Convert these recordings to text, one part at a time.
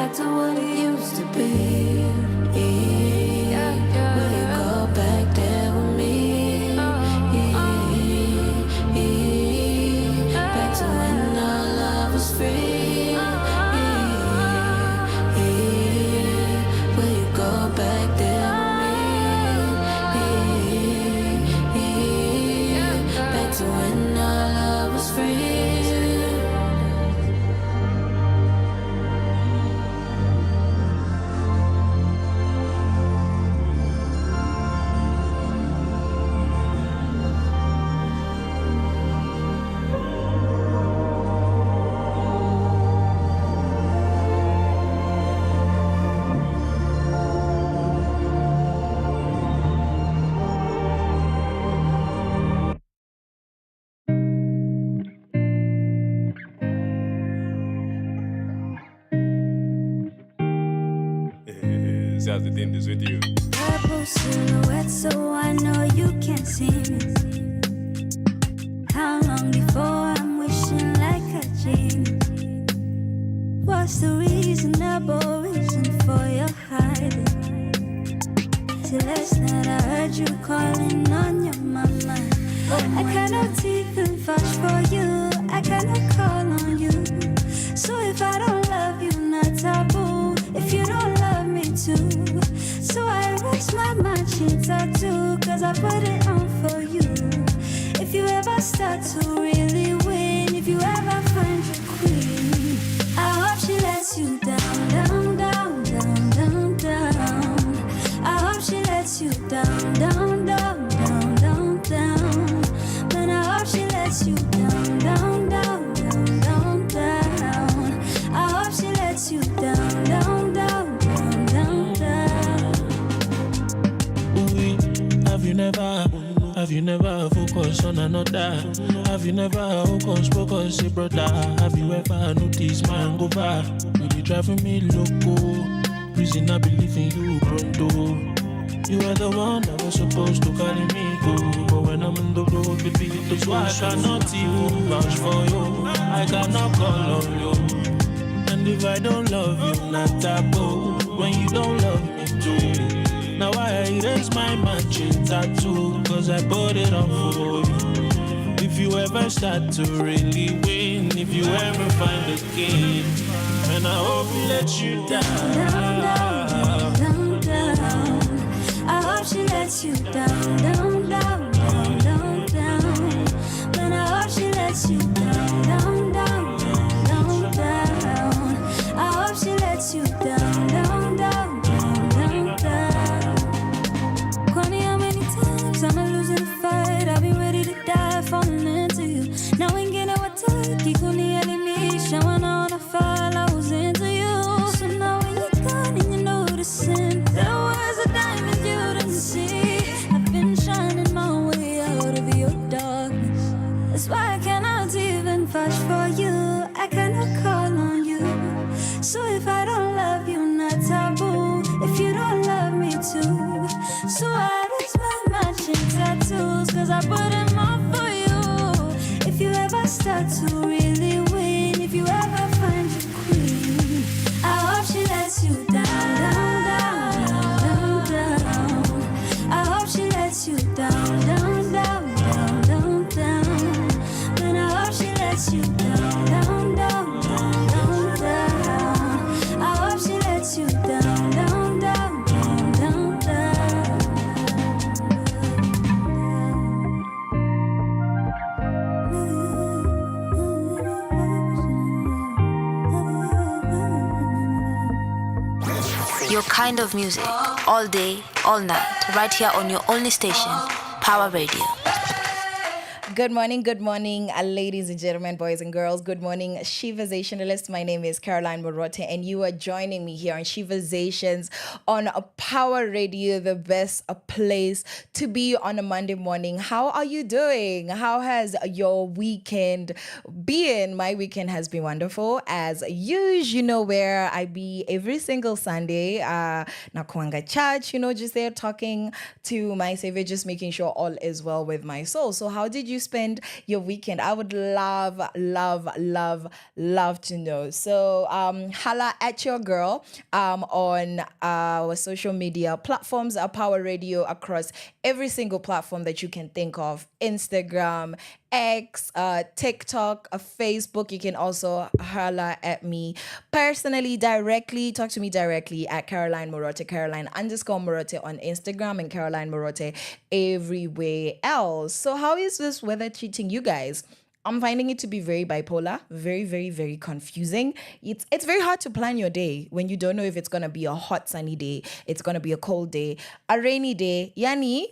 back to what it used to be. Will you go back there with me? Back to when our love was free. Will you go back there with me? Back to when our love was free. How's the thing is with you? Purple silhouette, so I know you can't see me. How long before I'm wishing like a genie? What's the reasonable reason for your hiding? Till last night I heard you calling on your mama. I cannot even vouch for you, I cannot call on you. So if I don't love you, not taboo. If you don't love me too, so I erase my matching tattoo, cause I put it on for you. If you ever start to really win, if you ever find your queen, I hope she lets you down, down, down, down, down, down. I hope she lets you down, down, down, down, down, down. Man, I hope she lets you down, down, down, down, down, down. I hope she lets you down, down, down, down, down, down. Have you never focused on another? Have you never focused, say brother? Have you ever noticed my hangover? Really driving me loco. Reason I believe in you, pronto. You are the one that was supposed to carry me go. But when I'm on the road, baby, that's why I cannot even vouch for you. I cannot call on you. And if I don't love you, not taboo. When you don't love me too. Now I erase my matching tattoo, cause I put it on for you. If you ever start to really win, if you ever find a king, and I hope he lets you down, down, down, down, down. I hope she lets you down, down, down, down, down, down. Man, I hope she lets you down, down, down, down, down. I hope she lets you down, down, down, down, down, down. Connie, how many times am I losing the fight? I've been ready to die, falling into you. Now ain't getting what turkey, Connie, enemy. Showing on a file, I was into you. So now when you're gone and you're noticing, there was a diamond you didn't see. I've been shining my way out of your darkness. That's why I cannot even vouch for you, I cannot call on you. So if I don't love you, not taboo. If you don't love me too, so I erase my matching tattoos, cause I put them on for you. If you ever start to really win, if you ever find your queen, I hope she lets you down, down, down, down, down. I hope she lets you down, down, down, down, down, down. Man, I hope she lets you down, down, down, down, down, down. I hope she lets you down, down, down, down, down, down. Your kind of music, all day, all night, right here on your only station, Power Radio. Good morning, ladies and gentlemen, boys and girls. Good morning, Sheversationalists. My name is Caroline Murote, and you are joining me here on Sheversations on Power Radio, the best place to be on a Monday morning. How are you doing? How has your weekend been? My weekend has been wonderful, as usual, where I be every single Sunday. Nakwanga church, just there talking to my Savior, just making sure all is well with my soul. So how did you spend your weekend? I would love, love, love, love to know. So holla at your girl on our social media platforms, our Power Radio across every single platform that you can think of. Instagram, X, TikTok, Facebook. You can also holla at me personally, directly. Talk to me directly at Caroline Murote, Caroline_Murote on Instagram, and Caroline Murote everywhere else. So how is this weather treating you guys? I'm finding it to be very bipolar, very, very, very confusing. It's very hard to plan your day when you don't know if it's going to be a hot, sunny day, it's going to be a cold day, a rainy day. Yani,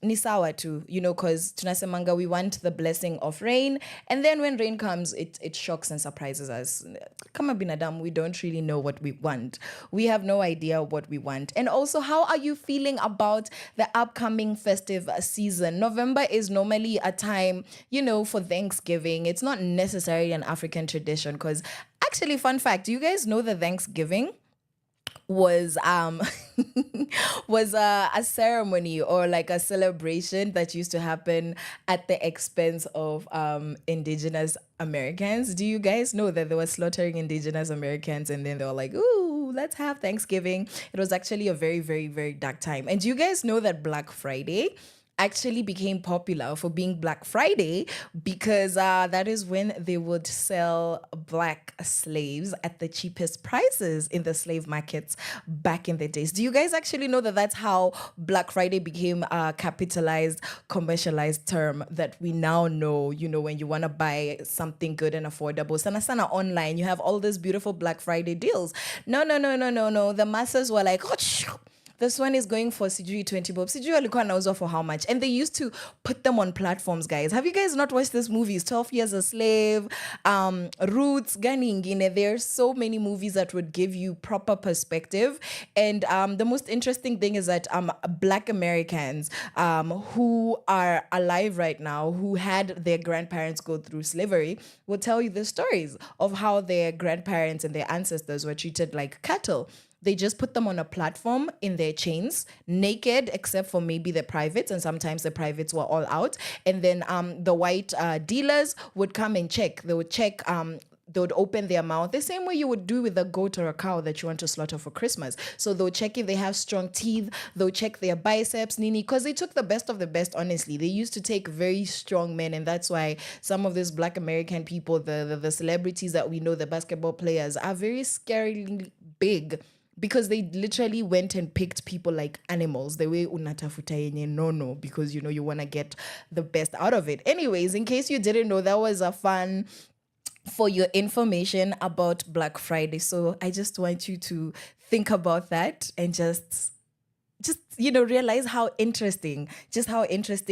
ni sawa tu, because tunasemanga we want the blessing of rain, and then when rain comes, it shocks and surprises us. Kama binadamu, we don't really know what we want. We have no idea what we want. And also, how are you feeling about the upcoming festive season? November is normally a time, for Thanksgiving. It's not necessarily an African tradition, because actually, fun fact, do you guys know that Thanksgiving was was a ceremony or like a celebration that used to happen at the expense of indigenous Americans? Do you guys know that they were slaughtering indigenous Americans, and then they were like, ooh, let's have Thanksgiving? It was actually a very, very, very dark time. And do you guys know that Black Friday actually became popular for being Black Friday because that is when they would sell black slaves at the cheapest prices in the slave markets back in the days? Do you guys actually know that that's how Black Friday became a capitalized, commercialized term that we now know, when you want to buy something good and affordable? Sana online, you have all these beautiful Black Friday deals. No. The masses were like, oh, this one is going for sijui 20 bob. Sijui alikuwa anauzwa for how much? And they used to put them on platforms, guys. Have you guys not watched these movies? 12 Years a Slave, Roots, Gani Ingine. There's so many movies that would give you proper perspective. And the most interesting thing is that Black Americans who are alive right now, who had their grandparents go through slavery, will tell you the stories of how their grandparents and their ancestors were treated like cattle. They just put them on a platform in their chains, naked, except for maybe the privates, and sometimes the privates were all out. And then the white dealers would come and check. They would check, they would open their mouth the same way you would do with a goat or a cow that you want to slaughter for Christmas. So they'll check if they have strong teeth. They'll check their biceps, nini, because they took the best of the best, honestly. They used to take very strong men, and that's why some of these Black American people, the celebrities that we know, the basketball players, are very scarily big, because they literally went and picked people like animals, the way unatafuta yenye nono, because you want to get the best out of it. Anyways, in case you didn't know, that was a fun for your information about Black Friday. So I just want you to think about that and just realize how interesting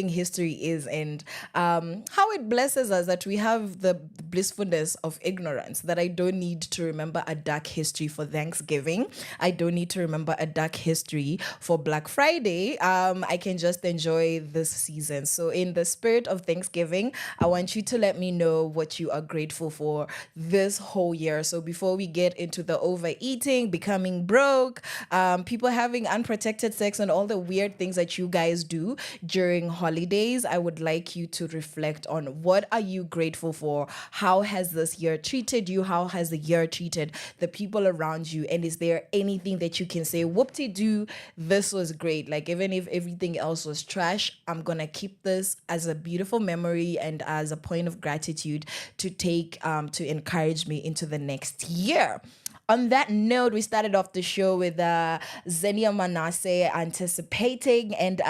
history is, and how it blesses us that we have the blissfulness of ignorance, that I don't need to remember a dark history for Thanksgiving. I don't need to remember a dark history for Black Friday. I can just enjoy this season. So in the spirit of Thanksgiving, I want you to let me know what you are grateful for this whole year. So before we get into the overeating, becoming broke, people having unprotected sex, and all the weird things that you guys do during holidays, I would like you to reflect on what are you grateful for? How has this year treated you? How has the year treated the people around you? And is there anything that you can say, whoop-de-doo, this was great? Like, even if everything else was trash, I'm gonna keep this as a beautiful memory and as a point of gratitude to take to encourage me into the next year. On that note, we started off the show with Zenia Manasseh, Anticipating, and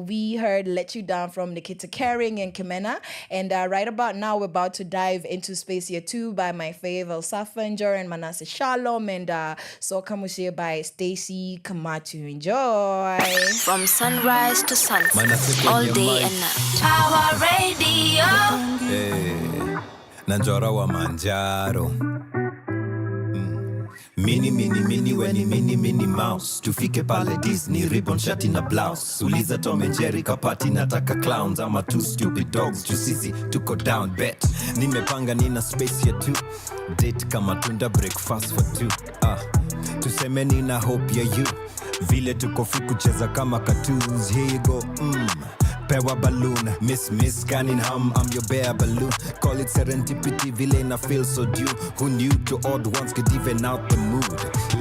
we heard Let You Down from Nikita Kering and Kimena. And right about now, we're about to dive into Space Year 2 by my fave, El Safanger and Manasseh Shalom, and Soka Musie by Stacey Kamatu. Enjoy! From sunrise to sunset, all day and night. Power Radio. Hey, Nanjora wa Manjaro. Mini weni mouse. Tufike pale Disney, ribbon shati na blouse. Uliza Tom and Jerry kapati nataka clowns. Ama two stupid dogs, jusisi tuko down bet. Nimepanga nina space ya 2. Date kama tunda, breakfast for 2. Tuseme nina hope ya you. Vile tuko fi kucheza kama cartoons. Here you go, pewa balloon. Miss Cunningham, I'm your bear balloon. Call it serendipity, villain, I feel so due. Who knew to odd ones could even out the mood.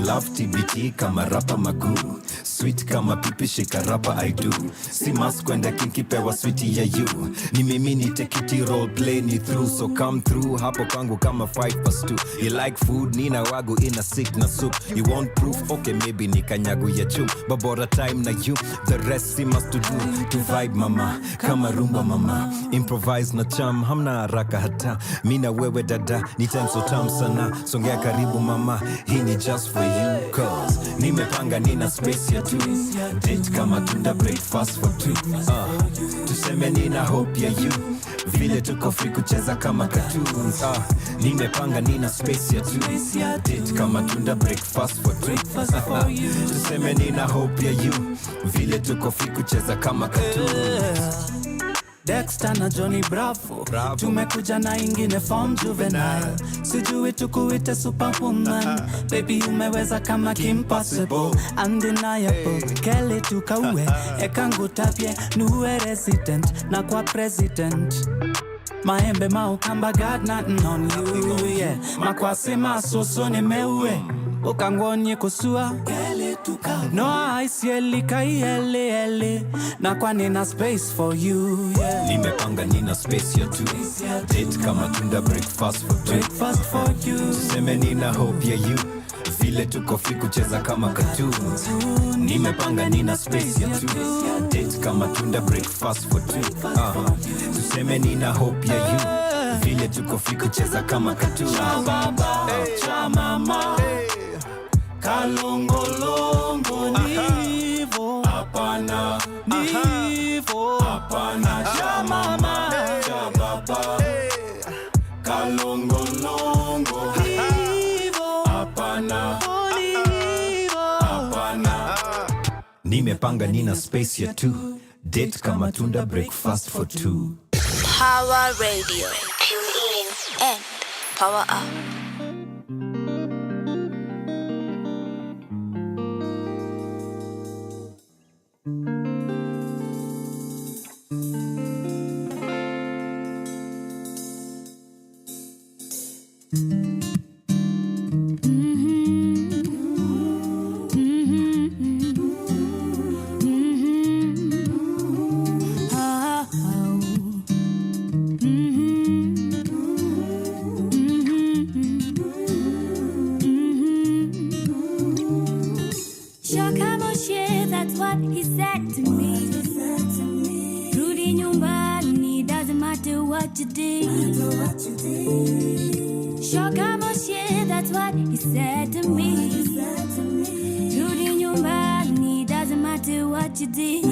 Love TBT kama rapa magoo. Sweet kama pipi shika rapa I do. Si mas kwenda kinki pewa sweetie ya you. Ni mimi ni tekiti role play ni through. So come through hapo kwangu kama 5+2. You like food, nina wagu in a sick na soup. You want proof? Okay, maybe ni kanyagu ya chum. Babora time na you, the rest si must to do. To vibe mama, kama rumba mama. Improvise na cham, hamna haraka hata. Mina wewe dada, ni time so tam sana. Songea karibu mama, hii ni just for you. Cause nimepanga nina space ya tu. Date kama tunda breakfast for two. Tuseme nina hope ya you. Vile tuko free kucheza kama cartoons. Nimepanga nina space ya tu. Date kama tunda breakfast for two. Tuseme nina hope ya you. Vile tuko free kucheza kama cartoons. Dexter na Johnny Bravo. Tumekuja na ingine form juvenile. Sijui tukuite superwoman. Baby umeweza kama Kim Possible. Undeniable. Kele tukaue. Ekangu tapye nuwe resident. Na kwa president. Maembe maukamba got nothing on you, yeah. Makwasi masoso ni mewe. Ukangonye kusua no aisieli kaiyele ele. Na kwa nina space for you, yeah. Nimepanga nina space ya tu. Date kama tunda breakfast for two. Breakfast for you. Tuseme nina hope ya you. Vile tuko free kucheza kama cartoons. Nimepanga nina space ya tu. Date kama tunda breakfast for two. Tuseme nina hope ya you. Vile tuko free kucheza kama cartoons. Cha baba, cha mama. Kalongolongo nivo. Apana, nivo. Apana, cha mama. Cha baba. Kalongolongo nivo. Apana, nivo. Apana. Nimepanga nina space ya tu. Date kama tunda breakfast for two. Power Radio. Tune in and power up. What you did.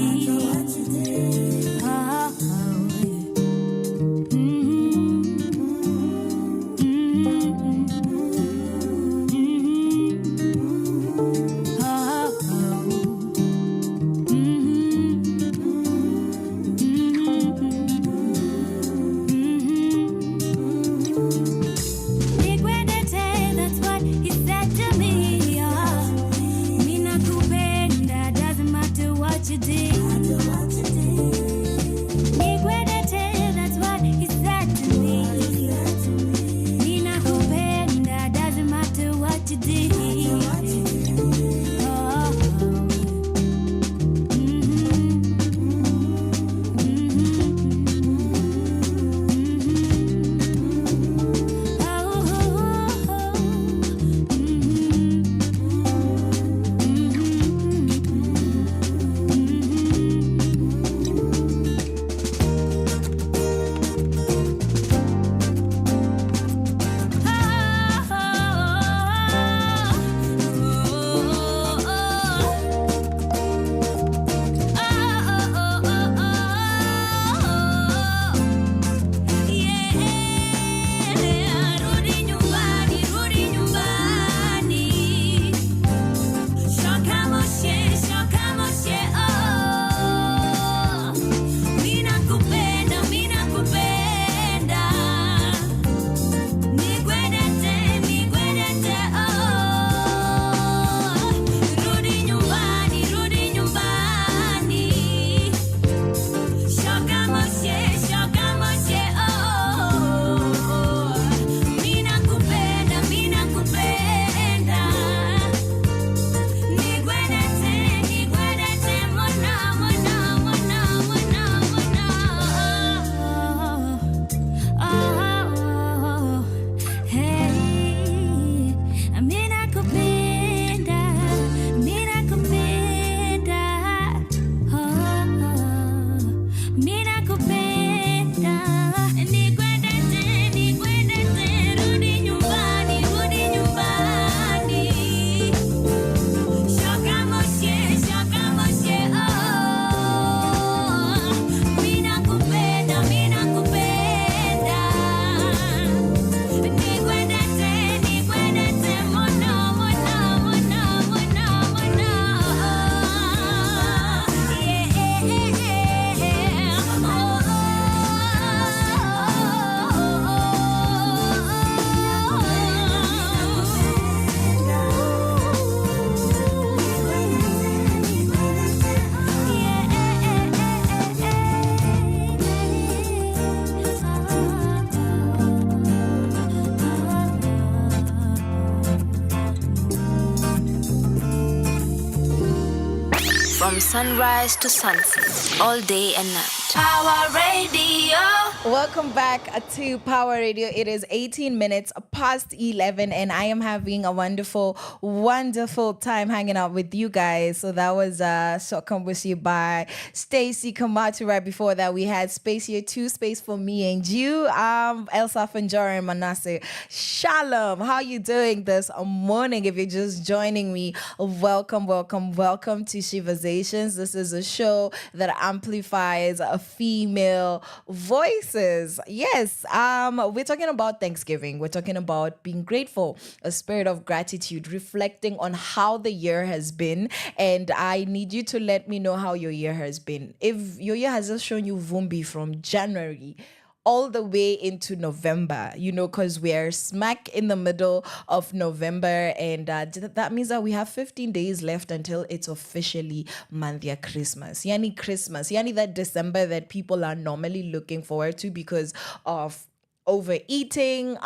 From sunrise to sunset, all day and night. Power Radio. Welcome back to Power Radio. It is 18 minutes past 11 and I am having a wonderful, wonderful time hanging out with you guys. So that was Sokambusi by Stacy Kamatu. Right before that, we had Space Here 2, Space for Me and You. Elsa Fanjara and Manasseh. Shalom. How you doing this morning? If you're just joining me, welcome, welcome, welcome to Sheversations. This is a show that amplifies female voices. Yes, we're talking about Thanksgiving. We're talking about being grateful, a spirit of gratitude, reflecting on how the year has been. And I need you to let me know how your year has been. If your year has just shown you Vumbi from January all the way into November, because we're smack in the middle of November, and that means that we have 15 days left until it's officially Mandhya Christmas. Yani that December that people are normally looking forward to because of overeating,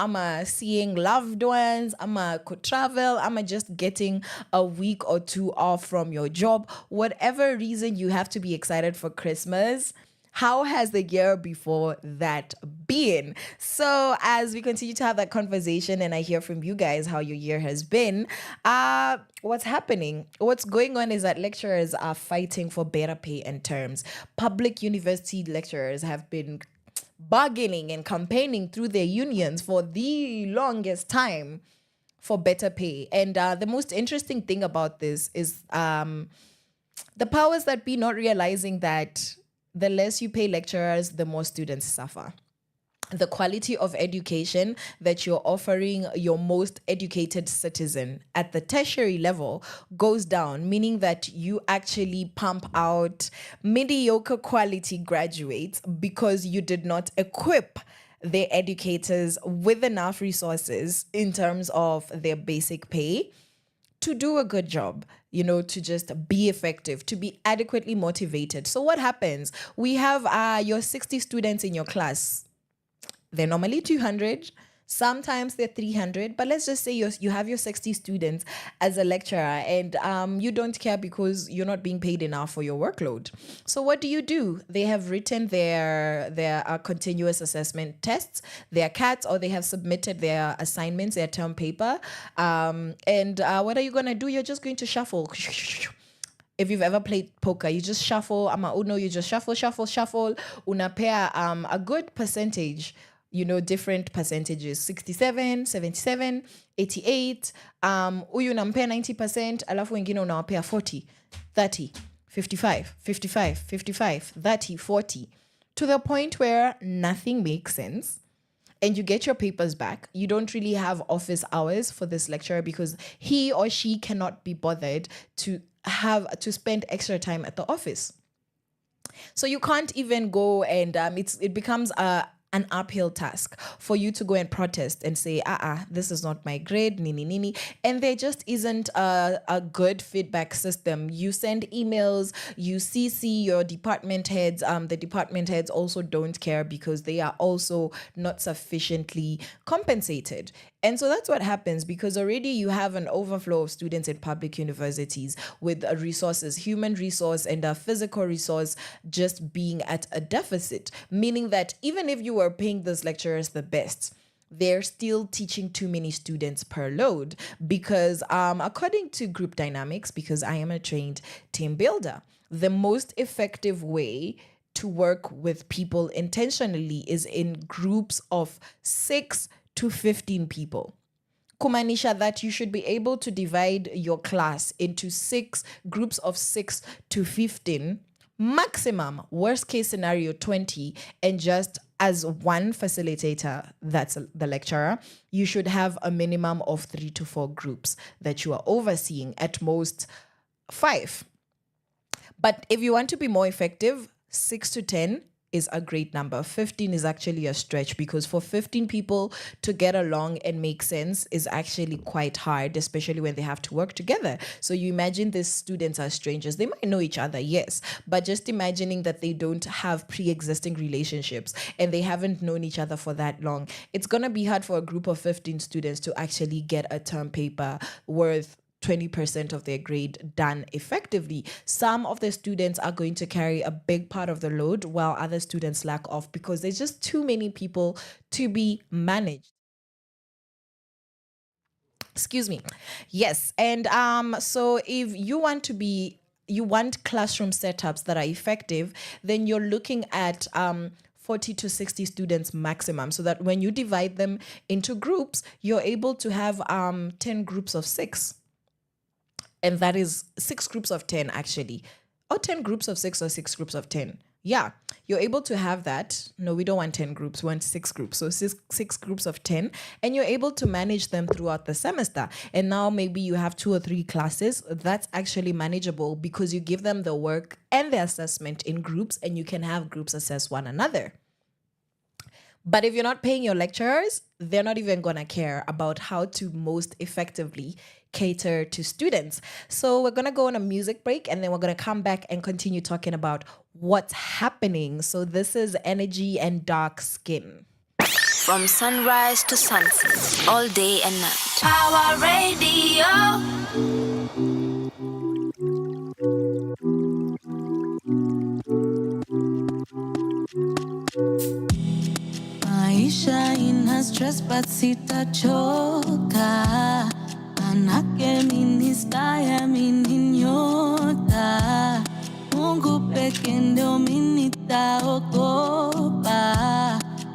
seeing loved ones, could travel, just getting a week or two off from your job. Whatever reason you have to be excited for Christmas, how has the year before that been? So as we continue to have that conversation and I hear from you guys how your year has been, what's happening? What's going on is that lecturers are fighting for better pay and terms. Public university lecturers have been bargaining and campaigning through their unions for the longest time for better pay. And the most interesting thing about this is the powers that be not realizing that the less you pay lecturers, the more students suffer. The quality of education that you're offering your most educated citizen at the tertiary level goes down, meaning that you actually pump out mediocre quality graduates because you did not equip their educators with enough resources in terms of their basic pay to do a good job, to just be effective, to be adequately motivated. So what happens? We have your 60 students in your class. They're normally 200. Sometimes they're 300, but let's just say you have your 60 students as a lecturer and you don't care because you're not being paid enough for your workload. So what do? They have written their continuous assessment tests, their CATs, or they have submitted their assignments, their term paper. And what are you going to do? You're just going to shuffle. If you've ever played poker, you just shuffle. Uno, you just shuffle. Unapea a good percentage, different percentages, 67, 77, 88, uyu unampea 90%, alafu wengine unawapea 40, 30, 55, 55, 55, 30, 40, to the point where nothing makes sense. And you get your papers back. You don't really have office hours for this lecturer because he or she cannot be bothered to spend extra time at the office. So you can't even go and it becomes an uphill task for you to go and protest and say, this is not my grade, nini. And there just isn't a good feedback system. You send emails, you CC your department heads. The department heads also don't care because they are also not sufficiently compensated. And so that's what happens because already you have an overflow of students in public universities with resources, human resource and a physical resource just being at a deficit, meaning that even if you were paying those lecturers the best, they're still teaching too many students per load because according to group dynamics, because I am a trained team builder, the most effective way to work with people intentionally is in groups of 6 to 15 people. Kumanisha that you should be able to divide your class into 6 groups of 6 to 15, maximum, worst case scenario 20, and just as one facilitator, that's the lecturer, you should have a minimum of 3 to 4 groups that you are overseeing, at most 5. But if you want to be more effective, 6 to 10 is a great number. 15 is actually a stretch because for 15 people to get along and make sense is actually quite hard, especially when they have to work together. So you imagine these students are strangers. They might know each other, yes, but just imagining that they don't have pre-existing relationships and they haven't known each other for that long. It's going to be hard for a group of 15 students to actually get a term paper worth 20% of their grade done effectively. Some of the students are going to carry a big part of the load while other students slack off because there's just too many people to be managed. Excuse me. Yes. And so if you want classroom setups that are effective, then you're looking at 40 to 60 students maximum, so that when you divide them into groups, you're able to have 10 groups of 6. And that is 6 groups of 10 actually, or 10 groups of 6 or 6 groups of 10. Yeah, you're able to have that. No, we don't want 10 groups, we want 6 groups. So six groups of 10, and you're able to manage them throughout the semester. And now maybe you have 2 or 3 classes. That's actually manageable because you give them the work and the assessment in groups, and you can have groups assess one another. But if you're not paying your lecturers, they're not even going to care about how to most effectively cater to students. So we're going to go on a music break, and then we're going to come back and continue talking about what's happening. So this is Energy and Dark Skin. From sunrise to sunset, all day and night. Power Radio. Maisha ina stress but sitachoka, manake mimi staya mimi nyota, Mungu peke ndio mimi nitaogopa.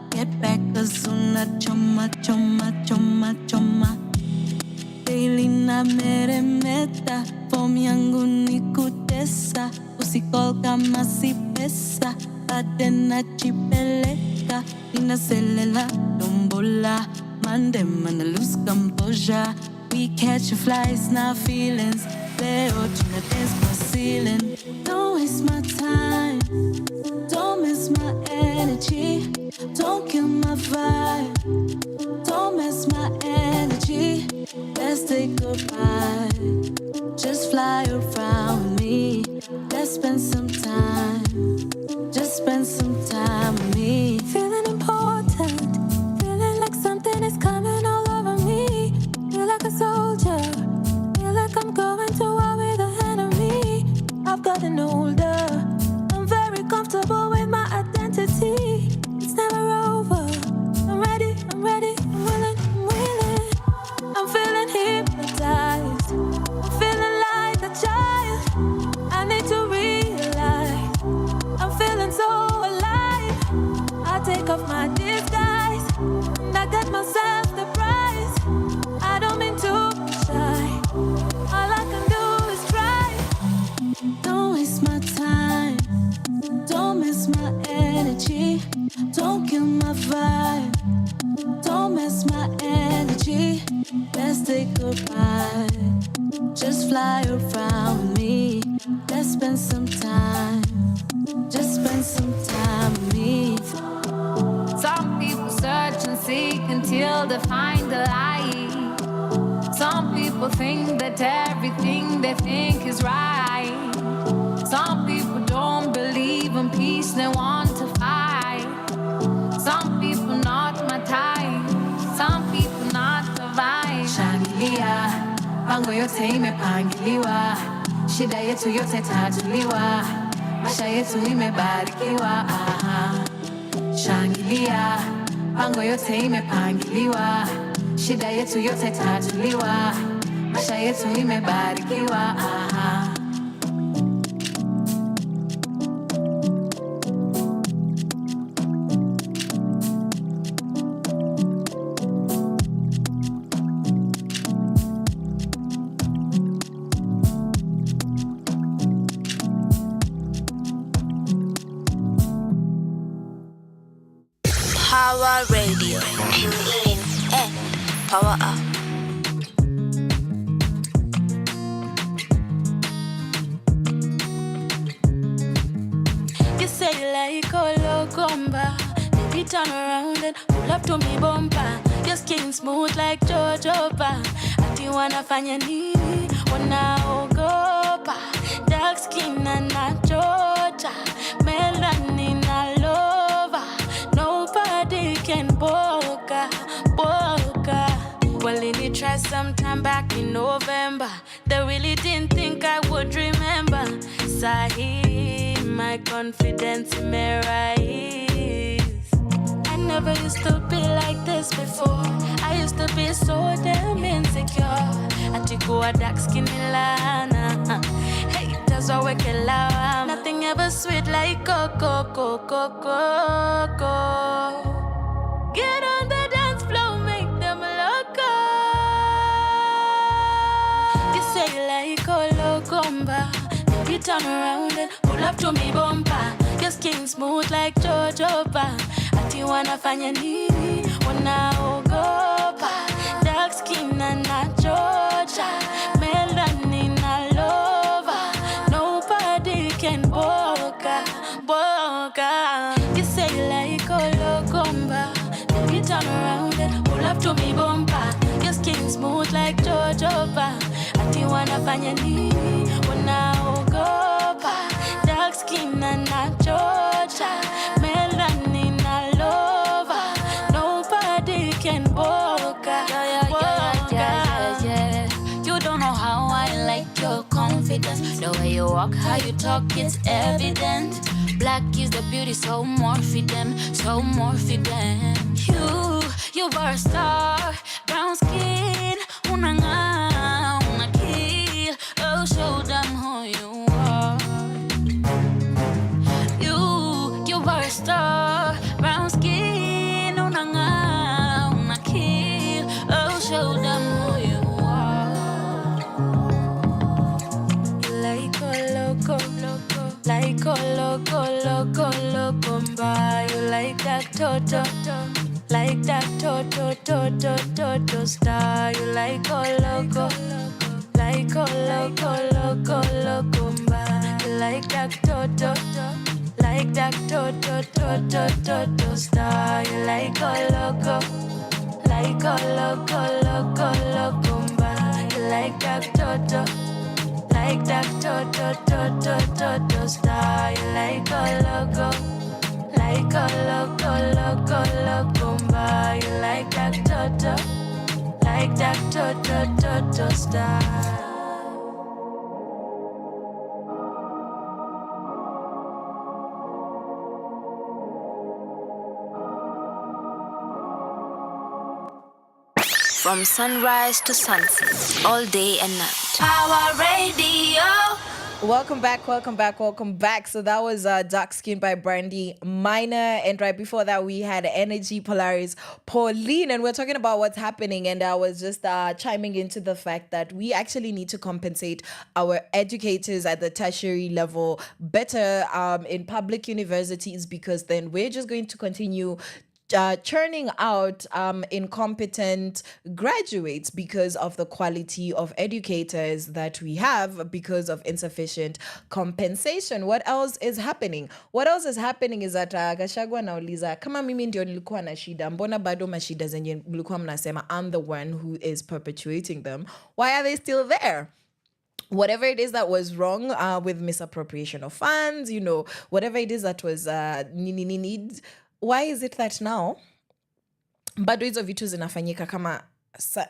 Get back 'cause unachoma choma choma choma, daily na meremeta, form yangu ni kutesa, usikol kama si pesa, bade najipeleka, ninaselela dombola, mande mana lose composure. We catch flies, not feelings, leo tuna dance for ceiling. Don't waste my time, don't miss my energy, don't kill my vibe, don't mess my energy. Let's say goodbye, just fly around with me. Let's spend some time, just spend some time with me. Feeling important, feeling like something is coming all over me. Feel like a soldier, feel like I'm going to war with the enemy. I've gotten older, I'm very comfortable with my identity. It's never over, I'm ready, I'm willing, I'm feeling hypnotized, I'm feeling like a child. I need to realize I'm feeling so alive. I take off my disguise and I get myself the prize. I don't mean to be shy, all I can do is try. Don't waste my time, don't miss my energy, don't kill my vibe, don't mess my energy. Let's say goodbye, just fly around with me. Let's spend some time, just spend some time with me. Some people search and seek until they find the light. Some people think that everything they think is right. Some people don't believe in peace, they want to fight. Some people not my type, some people not the vibe. Shangilia, pango yote imepangiliwa, shida yetu yote tatuliwa, maisha yetu imebarikiwa. Shangilia, pango yote imepangiliwa, shida yetu yote tatuliwa, maisha yetu imebarikiwa. Power Radio. Tune in and power up. You say you like all gomba, baby turn around and pull up to me bumper. Your skin smooth like jojoba, ati wanafanya nini, wanaogopa. Dark skin and nachota, melanin na lova, nobody can boka. Walini tried sometime back in November. They really didn't think I would remember. Sahi, my confidence in my rise. I never used to be like this before. I used to be so damn insecure. I took a dark skin lana. Haters are wicked loud. Nothing ever sweet like coco, coco, coco. Get on the dance floor, make them loco. You say you like Olocomba. Baby, turn around and pull up to me bumper. Your skin smooth like Jojoba. Ati wanafanya nini? Wanaogopa. Dark skin and not Georgia. Melanin all over. Nobody can boca, boca. You say you like Olocomba. Baby, turn around and pull up to me bumper. Your skin smooth like Jojoba. Ati wanafanya nini? Wanaogopa. Dark skin and not Georgia. Melanin all over. Nobody can boca, yeah. You don't know how I like your confidence. The way you walk, how you talk, it's evident. Black is the beauty, so more for them, so more for them. You are a star, brown skin, una kill. Oh, show them who you are. You are a star, brown skin, una kill. Oh, show them who you are. You like a loco, like a loco, you like that toto, like that toto star. You like a loco, like a loco, you like that toto, like that toto star. You like a loco, like a loco, you like that toto. Like that toto star. You like a logo, like a loco, you like that toto star. From sunrise to sunset, all day and night. Power Radio. Welcome back. So that was Dark Skin by Brandy Minor. And right before that, we had Energy Polaris Pauline. And we're talking about what's happening. And I was just chiming into the fact that we actually need to compensate our educators at the tertiary level better in public universities, because then we're just going to continue churning out incompetent graduates because of the quality of educators that we have, because of insufficient compensation. What else is happening? What else is happening is that Gachagua nauliza, kama mimi ndio nilikuwa na shida, mbona bado mashida zenye mlikuwa mnasema I'm the one who is perpetuating them? Why are they still there? Whatever it is that was wrong with misappropriation of funds, whatever it is that was why is it that now bado hizo vitu zinafanyika kama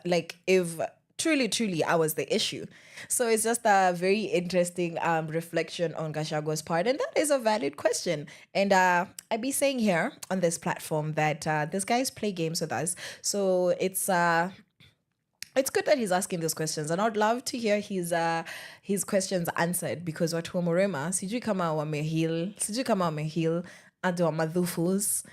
like if truly I was the issue? So it's just a very interesting reflection on Gashagua's part, and that is a valid question. And I be saying here on this platform that this guys play games with us, so it's good that he's asking these questions, and I'd love to hear his questions answered, because watu wa Murema sijui kama wamehil ado madhufus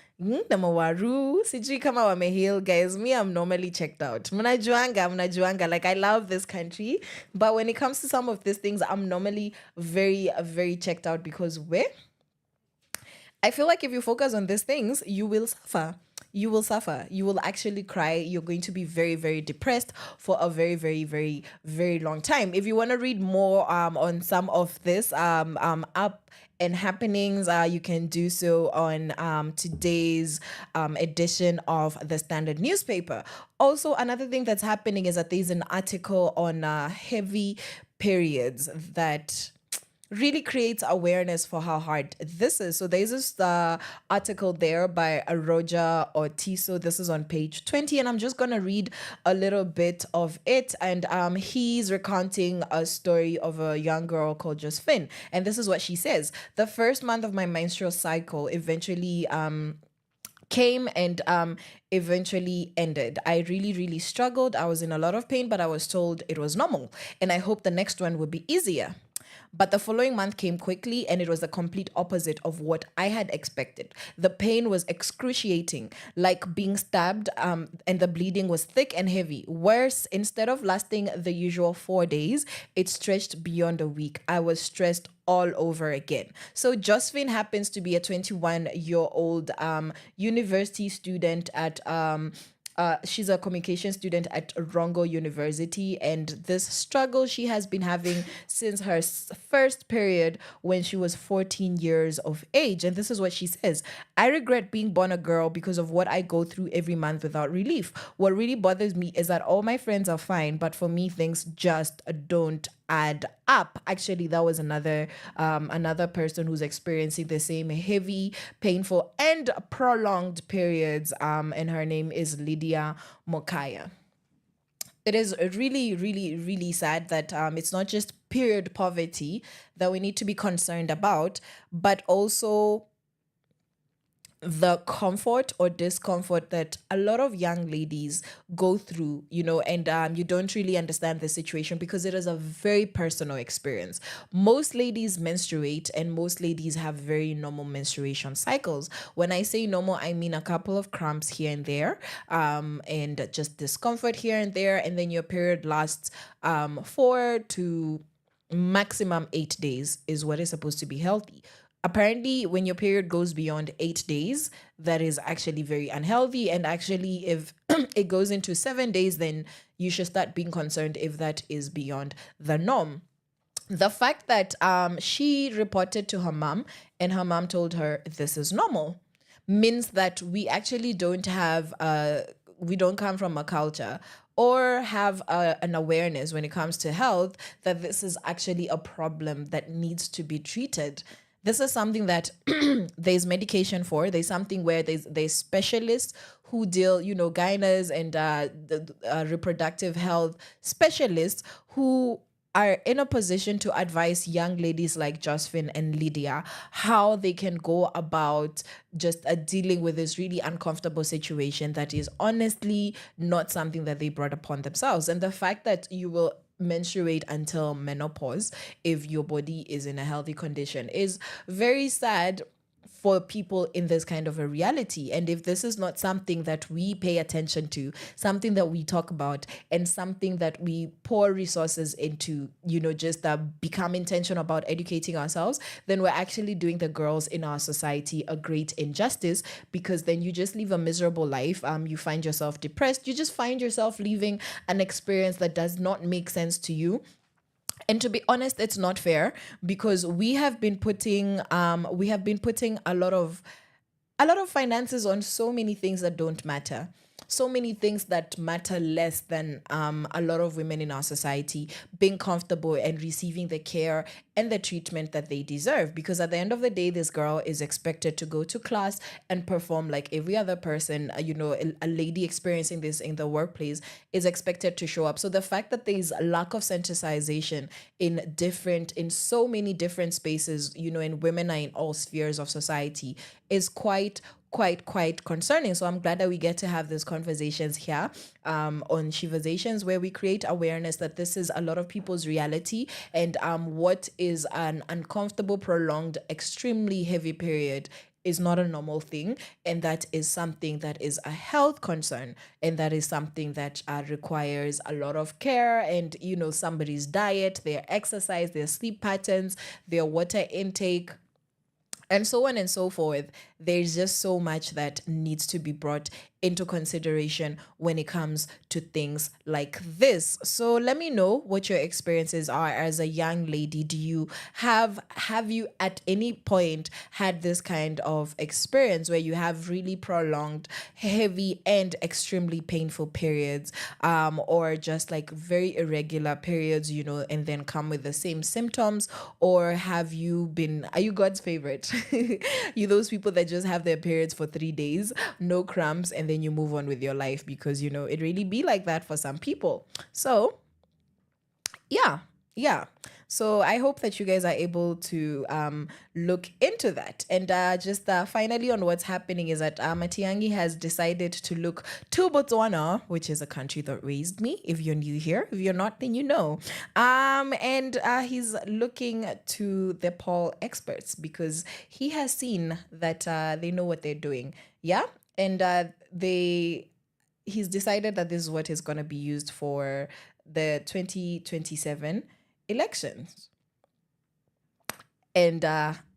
na mawaru sijui kama wamehil. Guys, me, I'm normally checked out. Mnajuanga, like I love this country, but when it comes to some of these things, I'm normally very, very checked out, because I feel like if you focus on these things, you will suffer. You will actually cry. You're going to be very, very depressed for a very, very, very, very long time. If you want to read more on some of this up and happenings, you can do so on today's edition of the Standard newspaper. Also, another thing that's happening is that there's an article on heavy periods that really creates awareness for how hard this is. So there's this article there by Roger Ortizo. This is on page 20, and I'm just going to read a little bit of it. And he's recounting a story of a young girl called Josephine. And this is what she says. The first month of my menstrual cycle eventually came and eventually ended. I really, really struggled. I was in a lot of pain, but I was told it was normal. And I hoped the next one would be easier. But the following month came quickly, and it was the complete opposite of what I had expected. The pain was excruciating, like being stabbed, and the bleeding was thick and heavy. Worse, instead of lasting the usual 4 days, it stretched beyond a week. I was stressed all over again. So Josephine happens to be a 21-year-old university student at she's a communication student at Rongo University, and this struggle she has been having since her first period when she was 14 years of age. And this is what she says: I regret being born a girl because of what I go through every month without relief. What really bothers me is that all my friends are fine, but for me, things just don't add up. Actually, that was another person who's experiencing the same heavy, painful, and prolonged periods. And her name is Lydia Mokaya. It is really, really, really sad that it's not just period poverty that we need to be concerned about, but also the comfort or discomfort that a lot of young ladies go through, and you don't really understand the situation because it is a very personal experience. Most ladies menstruate, and most ladies have very normal menstruation cycles. When I say normal, I mean a couple of cramps here and there, and just discomfort here and there, and then your period lasts 4 to maximum 8 days is what is supposed to be healthy. Apparently, when your period goes beyond 8 days, that is actually very unhealthy. And actually, if it goes into 7 days, then you should start being concerned if that is beyond the norm. The fact that she reported to her mom and her mom told her this is normal means that we actually don't come from a culture or have an awareness when it comes to health that this is actually a problem that needs to be treated. This is something that there's medication for. There's something where there's specialists who deal, gynos and the reproductive health specialists who are in a position to advise young ladies like Josephine and Lydia how they can go about just dealing with this really uncomfortable situation that is honestly not something that they brought upon themselves. And the fact that you will menstruate until menopause if your body is in a healthy condition is very sad for people in this kind of a reality. And if this is not something that we pay attention to, something that we talk about, and something that we pour resources into, just become intentional about educating ourselves, then we're actually doing the girls in our society a great injustice, because then you just live a miserable life. You find yourself depressed. You just find yourself living an experience that does not make sense to you. And to be honest, it's not fair, because we have been putting a lot of finances on so many things that don't matter. So many things that matter less than a lot of women in our society being comfortable and receiving the care and the treatment that they deserve. Because at the end of the day, this girl is expected to go to class and perform like every other person. A lady experiencing this in the workplace is expected to show up. So the fact that there's a lack of sensitization in so many different spaces, and women are in all spheres of society, is quite concerning. So I'm glad that we get to have these conversations here on Sheversations, where we create awareness that this is a lot of people's reality, and what is an uncomfortable, prolonged, extremely heavy period is not a normal thing, and that is something that is a health concern, and that is something that requires a lot of care, and somebody's diet, their exercise, their sleep patterns, their water intake, and so on and so forth. There's just so much that needs to be brought into consideration when it comes to things like this. So let me know what your experiences are as a young lady. Do you have you at any point had this kind of experience where you have really prolonged, heavy, and extremely painful periods, or just like very irregular periods, and then come with the same symptoms? Or are you God's favorite? You those people that just have their periods for 3 days, no cramps, and then you move on with your life, because it really be like that for some people. So yeah. So I hope that you guys are able to look into that. And just finally on what's happening is that Matiangi has decided to look to Botswana, which is a country that raised me, if you're new here. If you're not, then you know. And he's looking to the Paul experts, because he has seen that they know what they're doing. Yeah? And he's decided that this is what is going to be used for the 2027 elections. And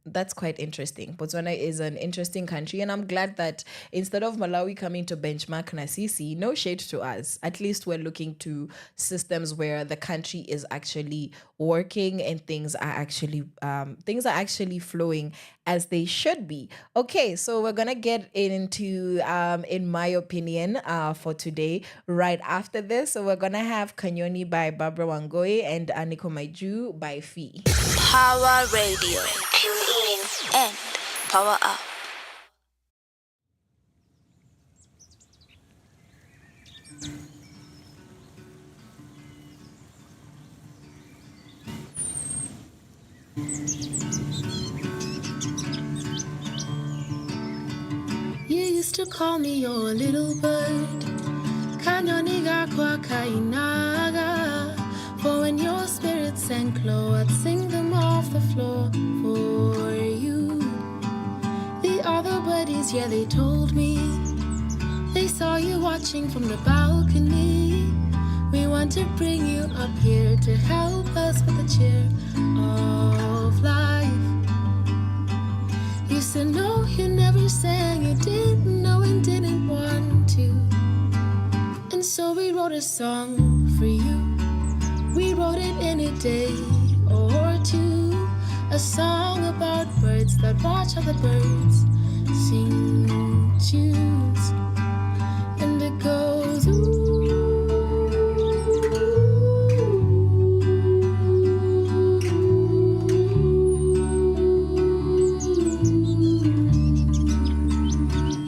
that's quite interesting. Botswana is an interesting country, and I'm glad that instead of Malawi coming to benchmark Nasisi, no shade to us, at least we're looking to systems where the country is actually working and things are actually flowing as they should be. Okay, so we're gonna get into in my opinion for today right after this. So we're gonna have Kanyoni by Barbara Wangoi and Aniko Maiju by Fee. Power Radio. Tune in and power up. You used to call me your little bird, Kanyoniga kwa kainaga. For when your spirit sank low, I'd sing them off the floor for you. The other buddies, yeah, they told me they saw you watching from the balcony. We want to bring you up here to help us with the cheer of life. You said no, you never sang, you didn't know and didn't want to. And so we wrote a song for you. We wrote it in a day or two, a song about birds that watch other birds sing tunes. And it goes, ooh.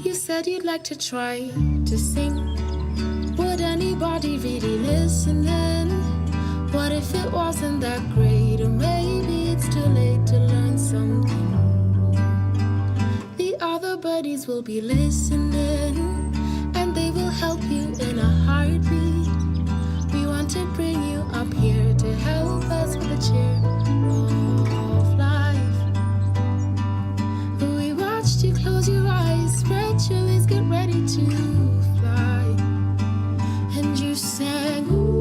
You said you'd like to try to sing. Would anybody really listen then? What if it wasn't that great? Or maybe it's too late to learn something. The other buddies will be listening, and they will help you in a heartbeat. We want to bring you up here to help us with the cheer of life. We watched you close your eyes, spread your wings, get ready to fly. And you sang, ooh.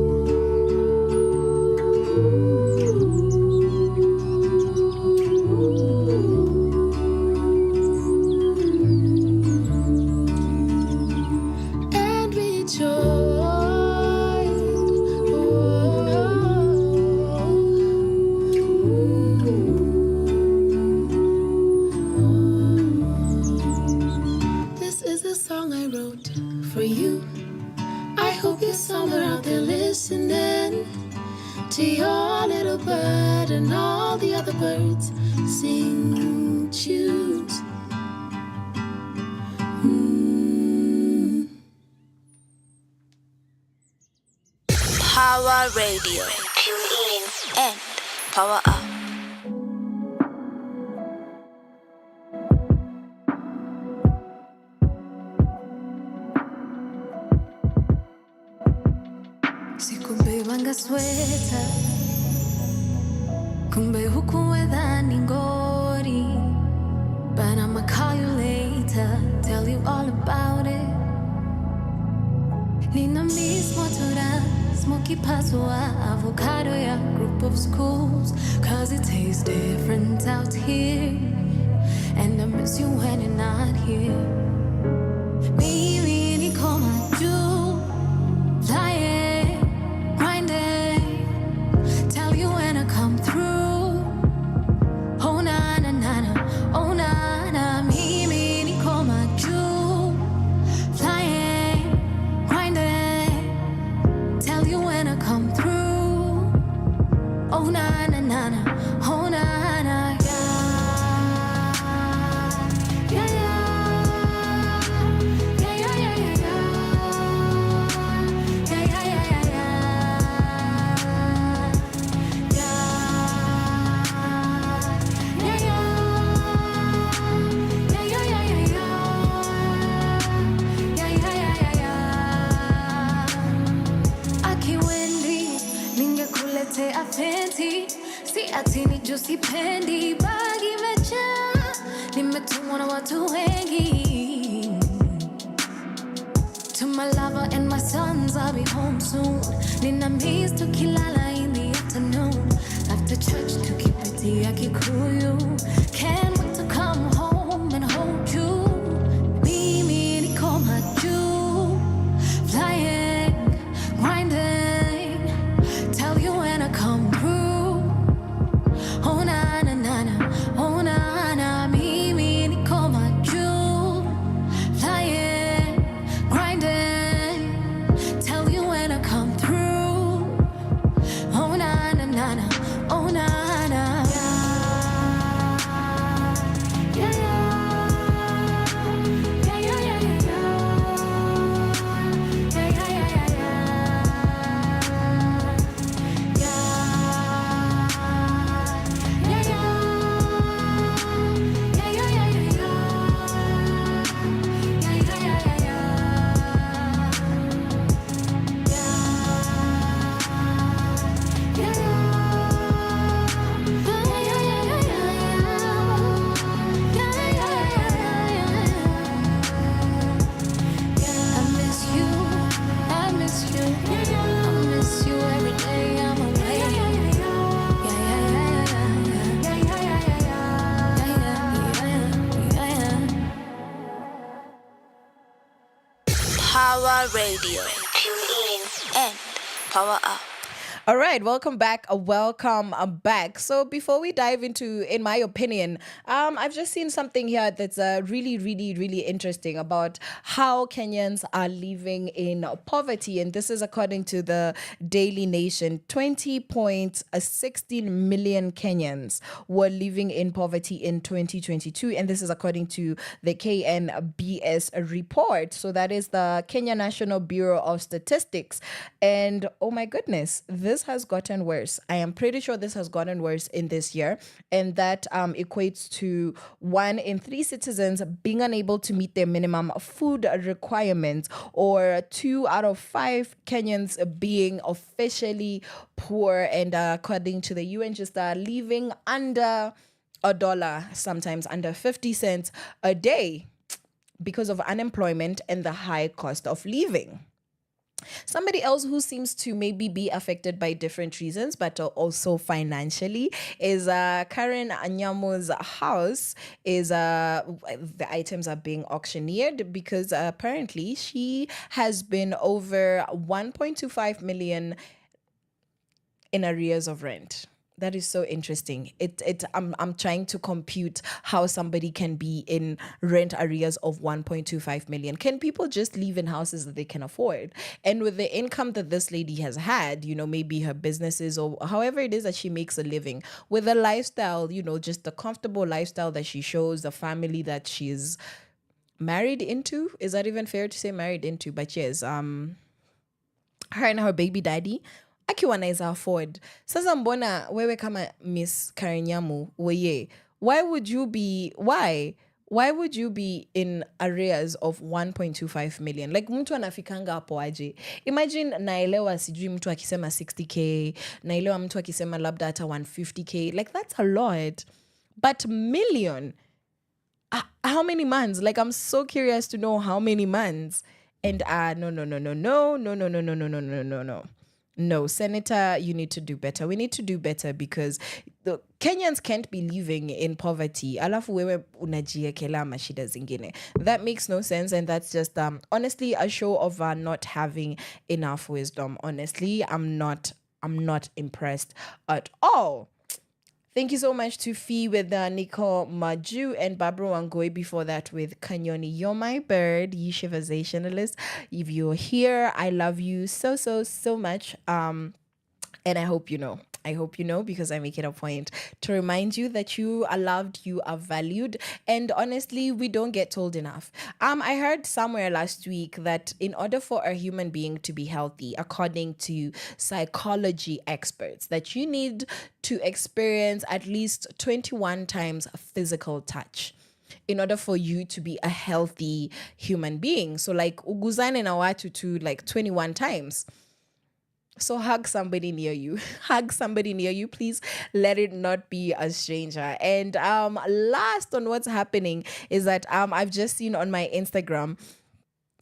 To your little bird and all the other birds sing tunes. Power Radio. Tune in and power up. Sikubebanga sweta, kumbe hukuweza ningori. But I'ma call you later, tell you all about it. Nina mismo tura, smoky pasua, avocado ya group of schools. Cause it tastes different out here, and I miss you when you're not here. Mimi ni Tell you when I come through. Oh na na na na, oh na na, yeah, yeah, yeah, yeah, yeah, yeah, yeah, yeah, yeah, yeah, yeah, yeah, yeah, yeah. Aki Wendy, ningekulete afenti, si atini juicy pendi, bagi mecha, nimetumwa na watu wengi. To my lover and my sons, I'll be home soon. Nina miss to kilala in the afternoon. After church to keep it the Kikuyu. Can't wait to come home and hold you. Mimi ni koma juu. Flying, grinding. Tell you when I come through. Oh na na na na, oh na na. Mimi ni koma juu. Flying, grinding. Tell you when I come through. Oh na na na na, oh na na. Yeah, yeah, yeah, yeah, yeah, yeah, yeah, yeah, yeah, Power Radio. Tune in and power up. All right, welcome back. Welcome back. So before we dive into, in my opinion, I've just seen something here that's really, really, really interesting about how Kenyans are living in poverty. And this is according to the Daily Nation. 20.16 million Kenyans were living in poverty in 2022. And this is according to the KNBS report. So that is the Kenya National Bureau of Statistics. And oh my goodness, this has gotten worse. I am pretty sure this has gotten worse in this year. And that equates to 1 in 3 citizens being unable to meet their minimum food requirements, or 2 out of 5 Kenyans being officially poor. And according to the UN, just living under $1, sometimes under 50 cents a day because of unemployment and the high cost of living. Somebody else who seems to maybe be affected by different reasons, but also financially, is Karen Anyamu's house. Is the items are being auctioneered because apparently she has been over 1.25 million in arrears of rent. That is so interesting. I'm trying to compute how somebody can be in rent arrears of 1.25 million. Can people just live in houses that they can afford? And with the income that this lady has had, maybe her businesses or however it is that she makes a living, with the lifestyle, just the comfortable lifestyle that she shows, the family that she's married into. Is that even fair to say married into? But yes, her and her baby daddy akiwa naweza afford. Sasa mbona wewe kama Miss Karenyamu weye, why would you be in arrears of 1.25 million? Like mtu anafikanga hapo aje? Imagine, naelewa sijui mtu akisema 60k, naelewa mtu akisema labda hata 150k. Like that's a lot. But million, how many months? Like I'm so curious to know how many months. And no. No, Senator, you need to do better. We need to do better because the Kenyans can't be living in poverty. Alafu wewe unajiekela mashida zingine. That makes no sense, and that's just honestly a show of not having enough wisdom. Honestly, I'm not impressed at all. Thank you so much to Fee with Nico Maju and Barbara Wangoi before that with Kanyoni. You're my bird, you Sheversationalist. If you're here, I love you so, so, so much. And I hope you know. I hope you know, because I make it a point to remind you that you are loved, you are valued, and honestly, we don't get told enough. I heard somewhere last week that in order for a human being to be healthy, according to psychology experts, that you need to experience at least 21 times physical touch in order for you to be a healthy human being. So like uguzane na watu to like 21 times. So hug somebody near you. Hug somebody near you, please. Let it not be a stranger. And last on what's happening is that I've just seen on my Instagram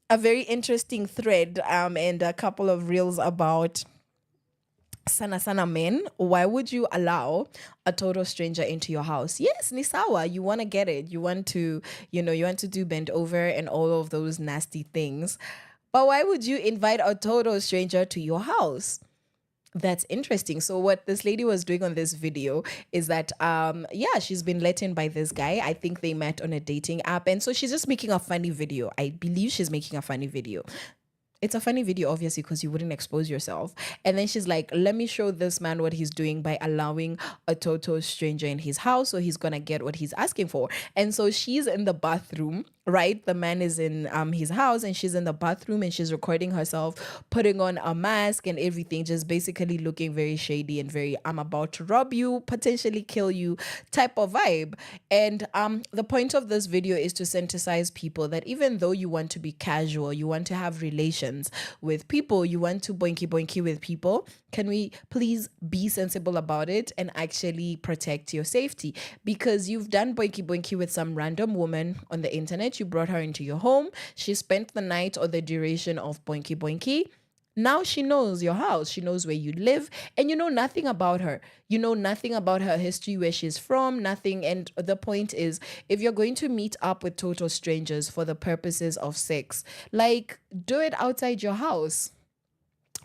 a very interesting thread and a couple of reels about sana men. Why would you allow a total stranger into your house? Yes, nisawa, you want to get it. You want to, you want to do bend over and all of those nasty things. But why would you invite a total stranger to your house? That's interesting. So what this lady was doing on this video is that, she's been let in by this guy. I think they met on a dating app. And so she's just making a funny video. I believe she's making a funny video. It's a funny video, obviously, because you wouldn't expose yourself. And then she's like, let me show this man what he's doing by allowing a total stranger in his house. So he's going to get what he's asking for. And so she's in the bathroom, right? The man is in his house and she's in the bathroom and she's recording herself, putting on a mask and everything, just basically looking very shady and very, I'm about to rob you, potentially kill you type of vibe. And the point of this video is to sensitize people that even though you want to be casual, you want to have relations with people, you want to boinky with people, can we please be sensible about it and actually protect your safety? Because you've done boinky with some random woman on the internet, you brought her into your home, she spent the night or the duration of boinky. Now she knows your house, she knows where you live, and you know nothing about her. You know nothing about her history, where she's from, nothing. And the point is, if you're going to meet up with total strangers for the purposes of sex, like, do it outside your house.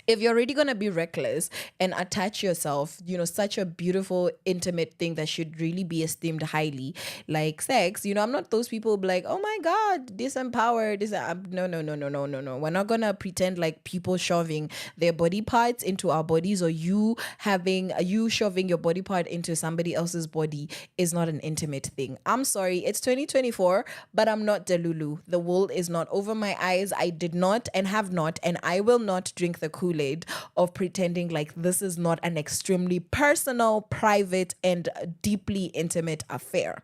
If you're already going to be reckless and attach yourself, such a beautiful, intimate thing that should really be esteemed highly, like sex, I'm not those people who be like, oh my God, disempowered. No. We're not going to pretend like people shoving their body parts into our bodies or you shoving your body part into somebody else's body is not an intimate thing. I'm sorry, it's 2024, but I'm not Delulu. The wool is not over my eyes. I did not and have not, and I will not drink the Kool-Aid of pretending like this is not an extremely personal, private, and deeply intimate affair.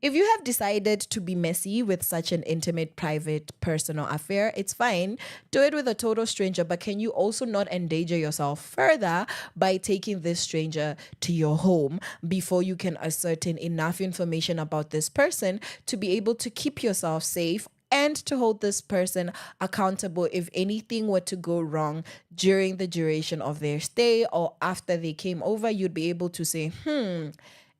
If you have decided to be messy with such an intimate, private, personal affair, it's fine. Do it with a total stranger, but can you also not endanger yourself further by taking this stranger to your home before you can ascertain enough information about this person to be able to keep yourself safe and to hold this person accountable if anything were to go wrong during the duration of their stay or after they came over? You'd be able to say,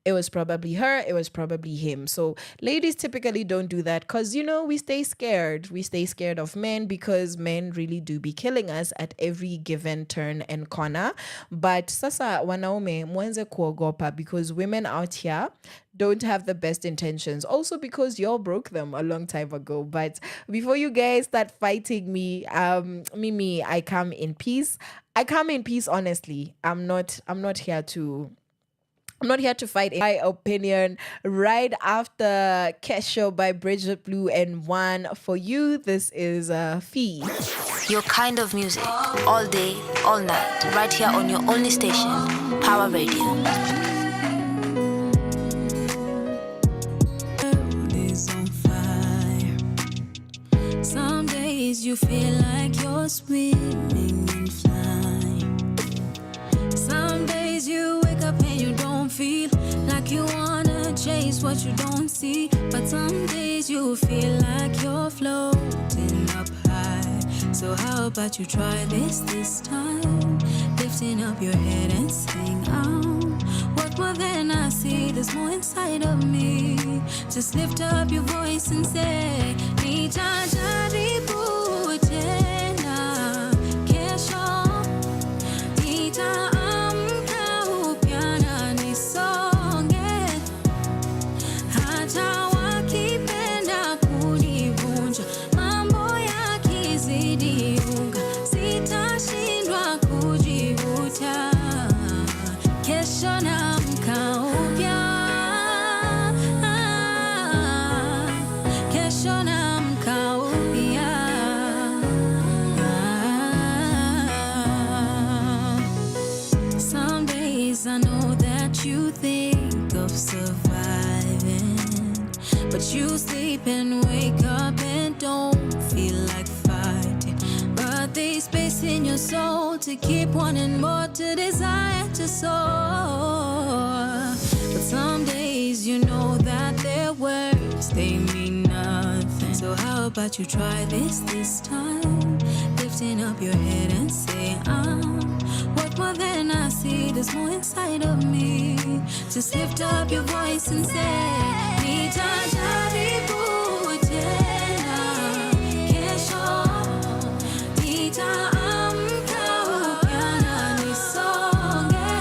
it was probably her, it was probably him. So ladies typically don't do that because, we stay scared. We stay scared of men because men really do be killing us at every given turn and corner. But sasa wanaume mwenze kuogopa because women out here don't have the best intentions. Also because y'all broke them a long time ago. But before you guys start fighting me, Mimi, I come in peace. I come in peace, honestly. I'm not here to fight. My opinion right after Kesho by Bridget Blue and One for you. This is Fee. Your kind of music, all day, all night, right here on your only station, Power Radio. Some days you feel like you're swimming and flying. Some days you wake up and you don't feel like you wanna chase what you don't see. But some days you feel like you're floating up high. So how about you try this time? Lifting up your head and sing out. What more than I see, there's more inside of me. Just lift up your voice and say, nitajaribu tena kesho, nitaamka upya na niso. I know that you think of surviving, but you sleep and wake up and don't feel like fighting. But there's space in your soul to keep wanting more, to desire to soar. But some days you know that their words, they mean nothing. So how about you try this time? Lifting up your head and say, what more than I see, there's more inside of me. Just lift up your voice and say, nitajaribu tena kesho, nitaamka upya na nisonge,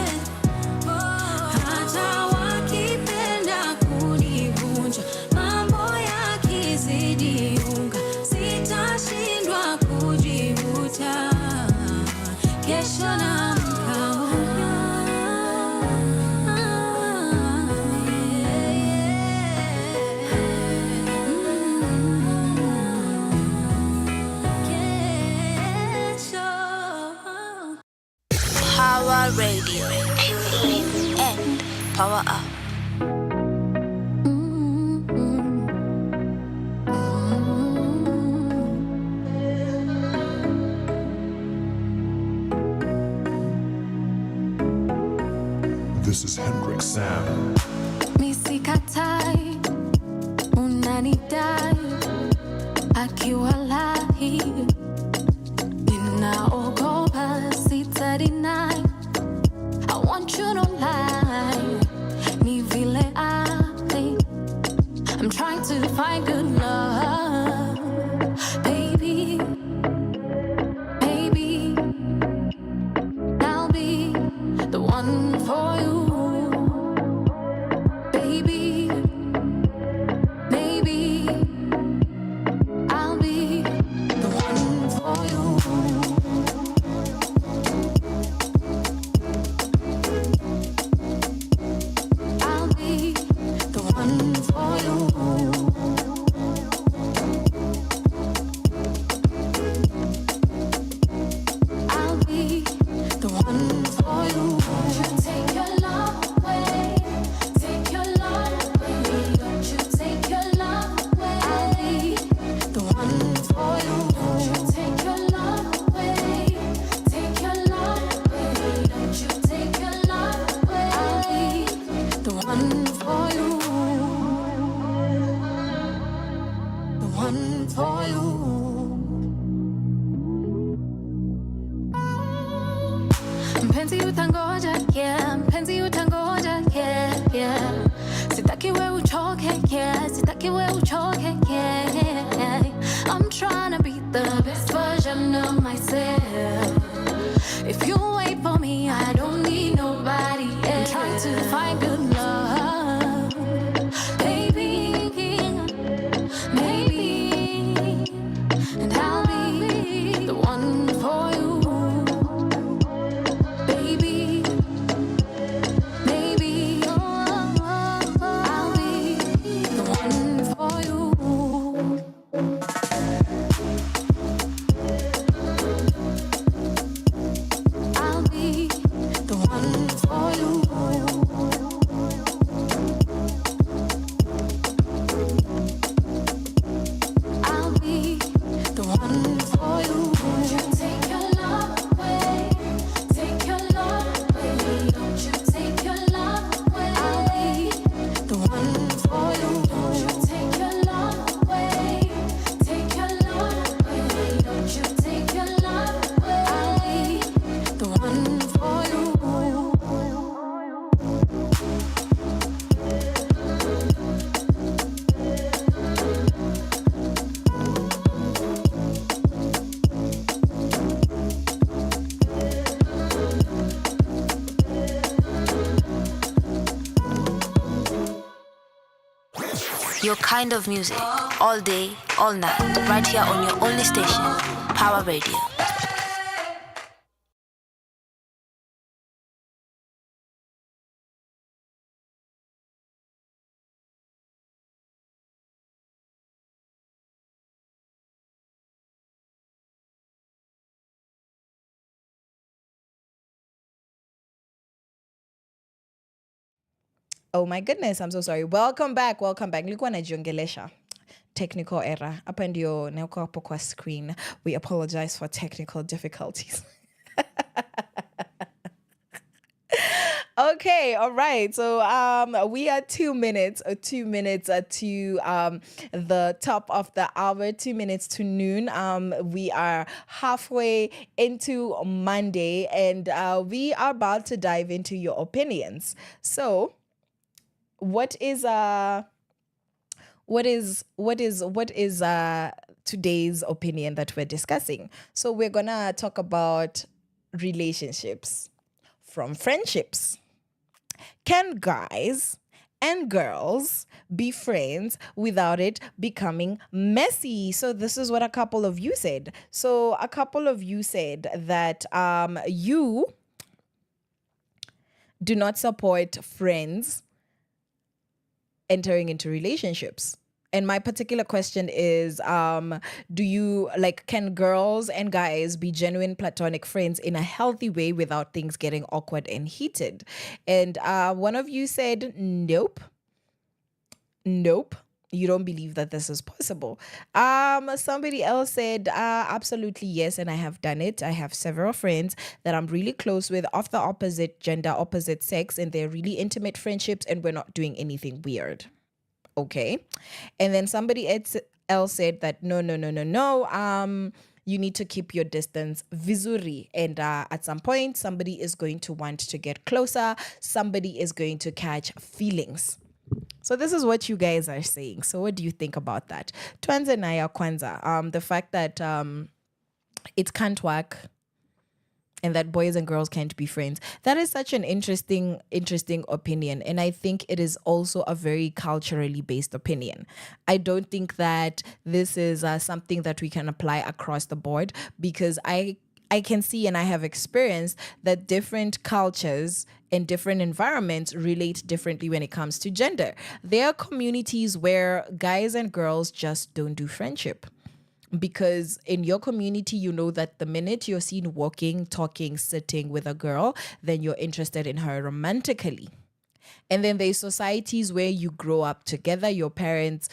hata wakipenda kunivunja, mambo yakizidi unga, sitashindwa kujivuta, kesho naamka upya. Power Radio. Tune in and power up. This is Hendrix Sam. Misikatai, unanidai, akiwalahi, ninaogopa sitadinai. I want you to lie, ni vile I'm trying to find good love, baby, baby, I'll be the one for you. Baby, maybe I'll be the one for you. I'll be the one for you. I'll be the one for you. You take your love away. Take your love away. Don't you take your love away. I'll be the one for you. Don't you take your love away. Take your love away. Don't you take your love away. I'll be the one for you. The one for you. Mpenzi utangoja, yeah. Mpenzi utangoja, yeah, yeah. Sitaki we uchoke, yeah. Sitaki we uchoke, yeah. I'm trying to be the best version of myself. If you wait for me, I don't need nobody else. I'm trying to find good love, baby, maybe, and I'll be the one for you. Baby, maybe, I'll be the one for you. I'll be the one for you. I'll be the one for you. Don't you take your love away. Take your love away. Don't you take your love away. I'll be the one for you. Don't you take your love away. Take your love away. Don't you take your love away. I'll be the one for you. Your kind of music, all day, all night, right here on your only station, Power Radio. Oh my goodness, I'm so sorry. Welcome back. Nilikuwa najiongelesha. Technical error. Hapa ndio niko hapo kwa screen. We apologize for technical difficulties. Okay, all right. So we are 2 minutes to the top of the hour, 2 minutes to noon. We are halfway into Monday, and we are about to dive into your opinions. So what is today's opinion that we're discussing? So we're gonna talk about relationships from friendships. Can guys and girls be friends without it becoming messy? So this is what a couple of you said. So a couple of you said that you do not support friends entering into relationships. And my particular question is, can girls and guys be genuine platonic friends in a healthy way without things getting awkward and heated? And one of you said, nope. You don't believe that this is possible. Somebody else said, absolutely yes, and I have done it. I have several friends that I'm really close with of the opposite gender, opposite sex, and they're really intimate friendships, and we're not doing anything weird. Okay. And then somebody else said that no. You need to keep your distance vizuri. And at some point, somebody is going to want to get closer. Somebody is going to catch feelings. So this is what you guys are saying. So what do you think about that? Tuanze na ya kwanza. The fact that it can't work and that boys and girls can't be friends. That is such an interesting opinion. And I think it is also a very culturally based opinion. I don't think that this is something that we can apply across the board, because I can see and I have experienced that different cultures and different environments relate differently when it comes to gender. There are communities where guys and girls just don't do friendship. Because in your community, you know that the minute you're seen walking, talking, sitting with a girl, then you're interested in her romantically. And then there's societies where you grow up together. Your parents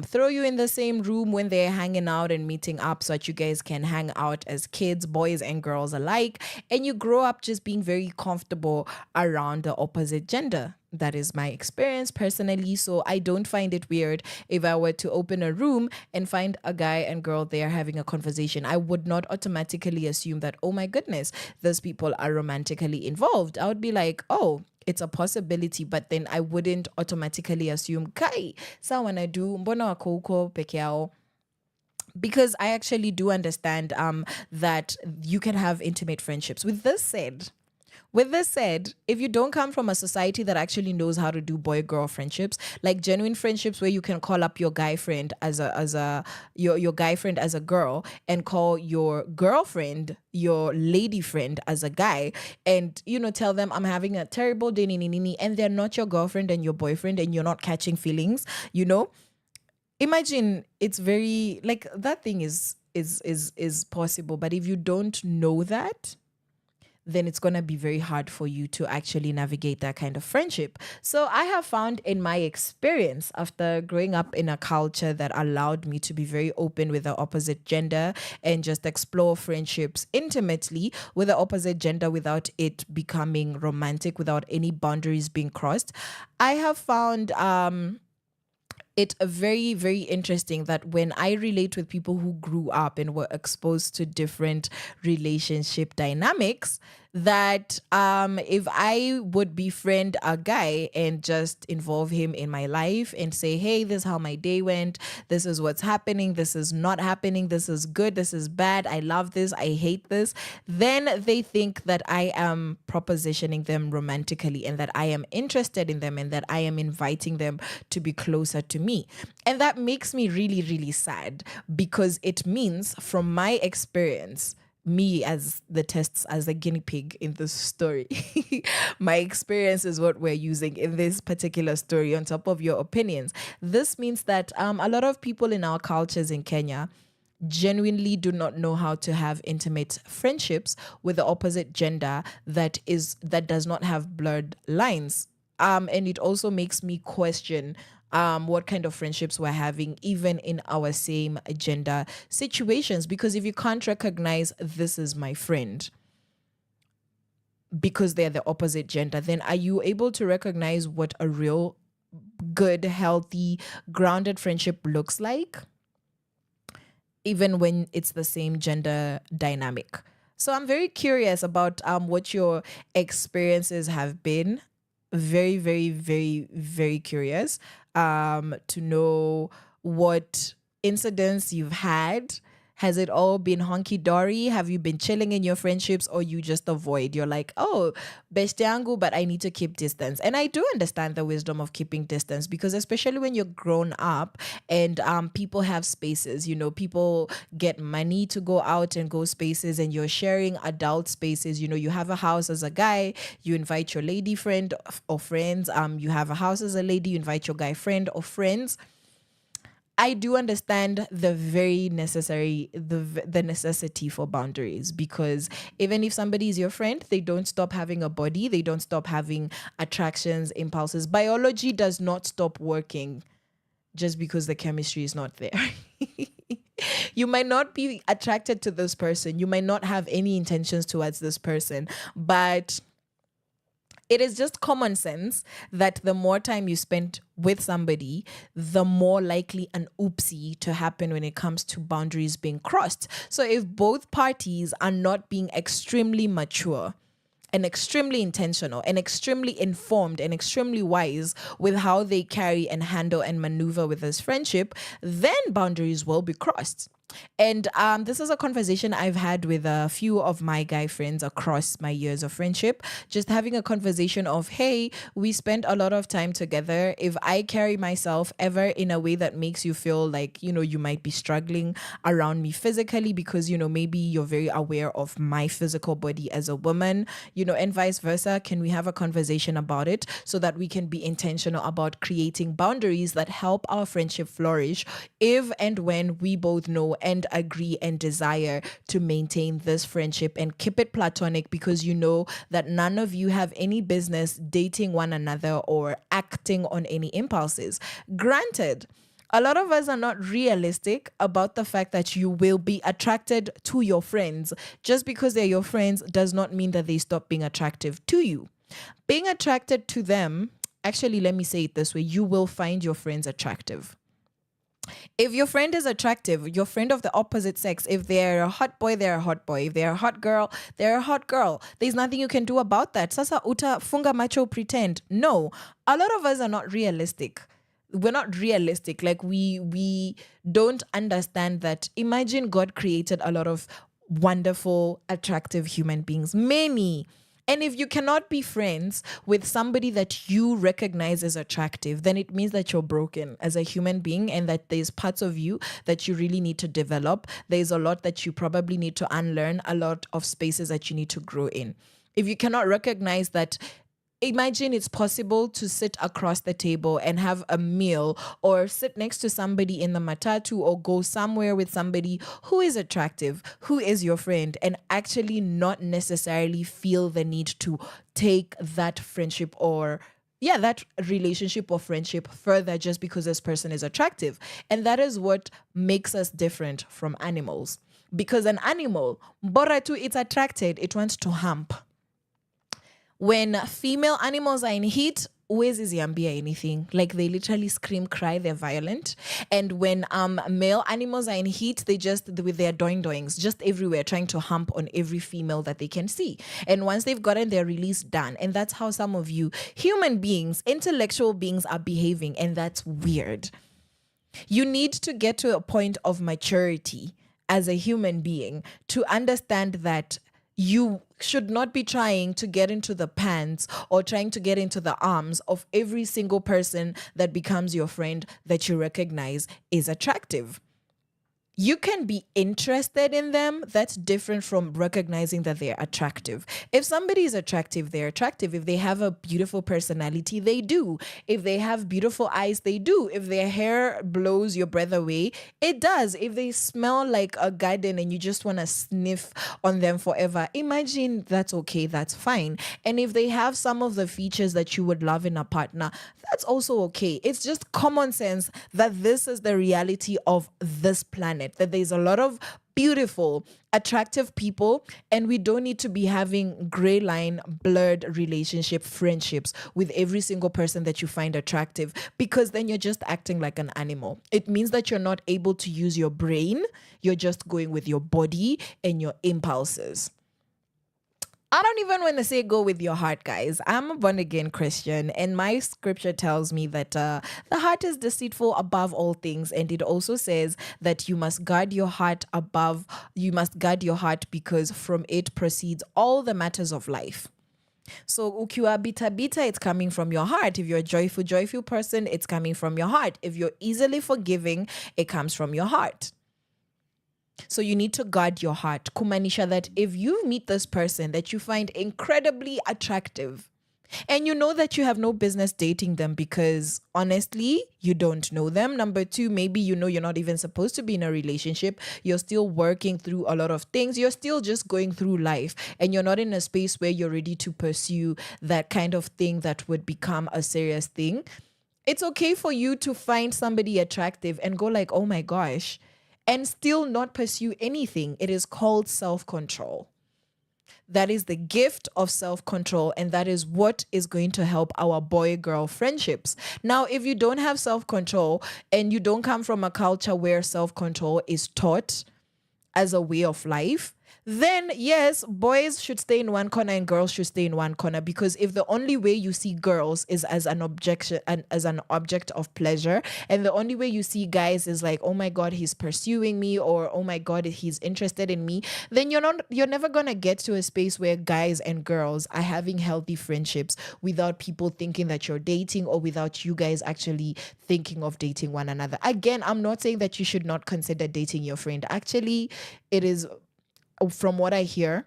throw you in the same room when they're hanging out and meeting up so that you guys can hang out as kids, boys and girls alike. And you grow up just being very comfortable around the opposite gender. That is my experience personally. So I don't find it weird if I were to open a room and find a guy and girl there having a conversation. I would not automatically assume that, oh my goodness, those people are romantically involved. I would be like, oh, it's a possibility, but then I wouldn't automatically assume, kai, sawa na do, mbona wako huko peke yao? Because I actually do understand that you can have intimate friendships. With this said, if you don't come from a society that actually knows how to do boy-girl friendships, like genuine friendships where you can call up your guy friend your guy friend as a girl and call your girlfriend your lady friend as a guy, and tell them I'm having a terrible day, and they're not your girlfriend and your boyfriend, and you're not catching feelings, imagine it's very like that thing is possible. But if you don't know that, then it's going to be very hard for you to actually navigate that kind of friendship. So I have found in my experience, after growing up in a culture that allowed me to be very open with the opposite gender and just explore friendships intimately with the opposite gender without it becoming romantic, without any boundaries being crossed, I have found it very, very interesting that when I relate with people who grew up and were exposed to different relationship dynamics, that if I would befriend a guy and just involve him in my life and say, hey, this is how my day went, this is what's happening, this is not happening, this is good, this is bad, I love this, I hate this, then they think that I am propositioning them romantically and that I am interested in them and that I am inviting them to be closer to me. And that makes me really, really sad, because it means, from my experience, me as the tests as a guinea pig in this story, my experience is what we're using in this particular story on top of your opinions. This means that a lot of people in our cultures in Kenya genuinely do not know how to have intimate friendships with the opposite gender that does not have blurred lines. And it also makes me question what kind of friendships we're having, even in our same gender situations. Because if you can't recognize this is my friend because they're the opposite gender, then are you able to recognize what a real, good, healthy, grounded friendship looks like, even when it's the same gender dynamic? So I'm very curious about what your experiences have been. Very, very, very, very curious to know what incidents you've had. Has it all been honky-dory? Have you been chilling in your friendships, or you just avoid? You're like, oh, best yangu, but I need to keep distance. And I do understand the wisdom of keeping distance, because especially when you're grown up and people have spaces, people get money to go out and go spaces, and you're sharing adult spaces. You have a house as a guy, you invite your lady friend or friends. You have a house as a lady, you invite your guy friend or friends. I do understand the very necessary, the necessity for boundaries, because even if somebody is your friend, they don't stop having a body. They don't stop having attractions, impulses. Biology does not stop working just because the chemistry is not there. You might not be attracted to this person. You might not have any intentions towards this person, but it is just common sense that the more time you spend with somebody, the more likely an oopsie to happen when it comes to boundaries being crossed. So if both parties are not being extremely mature and extremely intentional and extremely informed and extremely wise with how they carry and handle and maneuver with this friendship, then boundaries will be crossed. And this is a conversation I've had with a few of my guy friends across my years of friendship, just having a conversation of, hey, we spent a lot of time together. If I carry myself ever in a way that makes you feel like, you might be struggling around me physically because, maybe you're very aware of my physical body as a woman, and vice versa, can we have a conversation about it so that we can be intentional about creating boundaries that help our friendship flourish if and when we both know and agree and desire to maintain this friendship and keep it platonic, because you know that none of you have any business dating one another or acting on any impulses. Granted, a lot of us are not realistic about the fact that you will be attracted to your friends. Just because they're your friends does not mean that they stop being attractive to you. Being attracted to them, actually, let me say it this way, you will find your friends attractive. If your friend is attractive, your friend of the opposite sex, if they're a hot boy, they're a hot boy. If they're a hot girl, they're a hot girl. There's nothing you can do about that. Sasa uta funga macho pretend. No, a lot of us are not realistic. We're not realistic. Like we don't understand that. Imagine God created a lot of wonderful, attractive human beings. Many. And if you cannot be friends with somebody that you recognize as attractive, then it means that you're broken as a human being and that there's parts of you that you really need to develop. There's a lot that you probably need to unlearn, a lot of spaces that you need to grow in. If you cannot recognize that, imagine it's possible to sit across the table and have a meal or sit next to somebody in the matatu or go somewhere with somebody who is attractive, who is your friend, and actually not necessarily feel the need to take that friendship or that relationship or friendship further just because this person is attractive. And that is what makes us different from animals. Because an animal, bora tu it's attracted, it wants to hump. When female animals are in heat, huwezi ziambia anything. Like they literally scream, cry, they're violent. And when male animals are in heat, they just, with their doing-doings, just everywhere, trying to hump on every female that they can see. And once they've gotten their release done, and that's how some of you human beings, intellectual beings are behaving, and that's weird. You need to get to a point of maturity as a human being to understand that you should not be trying to get into the pants or trying to get into the arms of every single person that becomes your friend that you recognize is attractive. You can be interested in them. That's different from recognizing that they're attractive. If somebody is attractive, they're attractive. If they have a beautiful personality, they do. If they have beautiful eyes, they do. If their hair blows your breath away, it does. If they smell like a garden and you just want to sniff on them forever, imagine that's okay. That's fine. And if they have some of the features that you would love in a partner, that's also okay. It's just common sense that this is the reality of this planet, that there's a lot of beautiful, attractive people, and we don't need to be having gray line, blurred relationship friendships with every single person that you find attractive, because then you're just acting like an animal. It means that you're not able to use your brain. You're just going with your body and your impulses. I don't even want to say go with your heart, guys. I'm a born-again Christian, and my scripture tells me that the heart is deceitful above all things, and it also says that you must guard your heart because from it proceeds all the matters of life. So ukiwa bita, it's coming from your heart. If you're a joyful person, it's coming from your heart. If you're easily forgiving, it comes from your heart. So you need to guard your heart. Kumanisha that if you meet this person that you find incredibly attractive and you know that you have no business dating them because honestly, you don't know them. Number two, maybe you know you're not even supposed to be in a relationship. You're still working through a lot of things. You're still just going through life and you're not in a space where you're ready to pursue that kind of thing that would become a serious thing. It's okay for you to find somebody attractive and go like, oh my gosh, and still not pursue anything. It is called self-control. That is the gift of self-control, and that is what is going to help our boy-girl friendships. Now, if you don't have self-control and you don't come from a culture where self-control is taught as a way of life, then yes, boys should stay in one corner and girls should stay in one corner, because if the only way you see girls is as an object of pleasure, and the only way you see guys is like, oh my God, he's pursuing me, or oh my God, he's interested in me, then you're never gonna get to a space where guys and girls are having healthy friendships without people thinking that you're dating, or without you guys actually thinking of dating one another. Again, I'm not saying that you should not consider dating your friend. Actually, it is, from what I hear,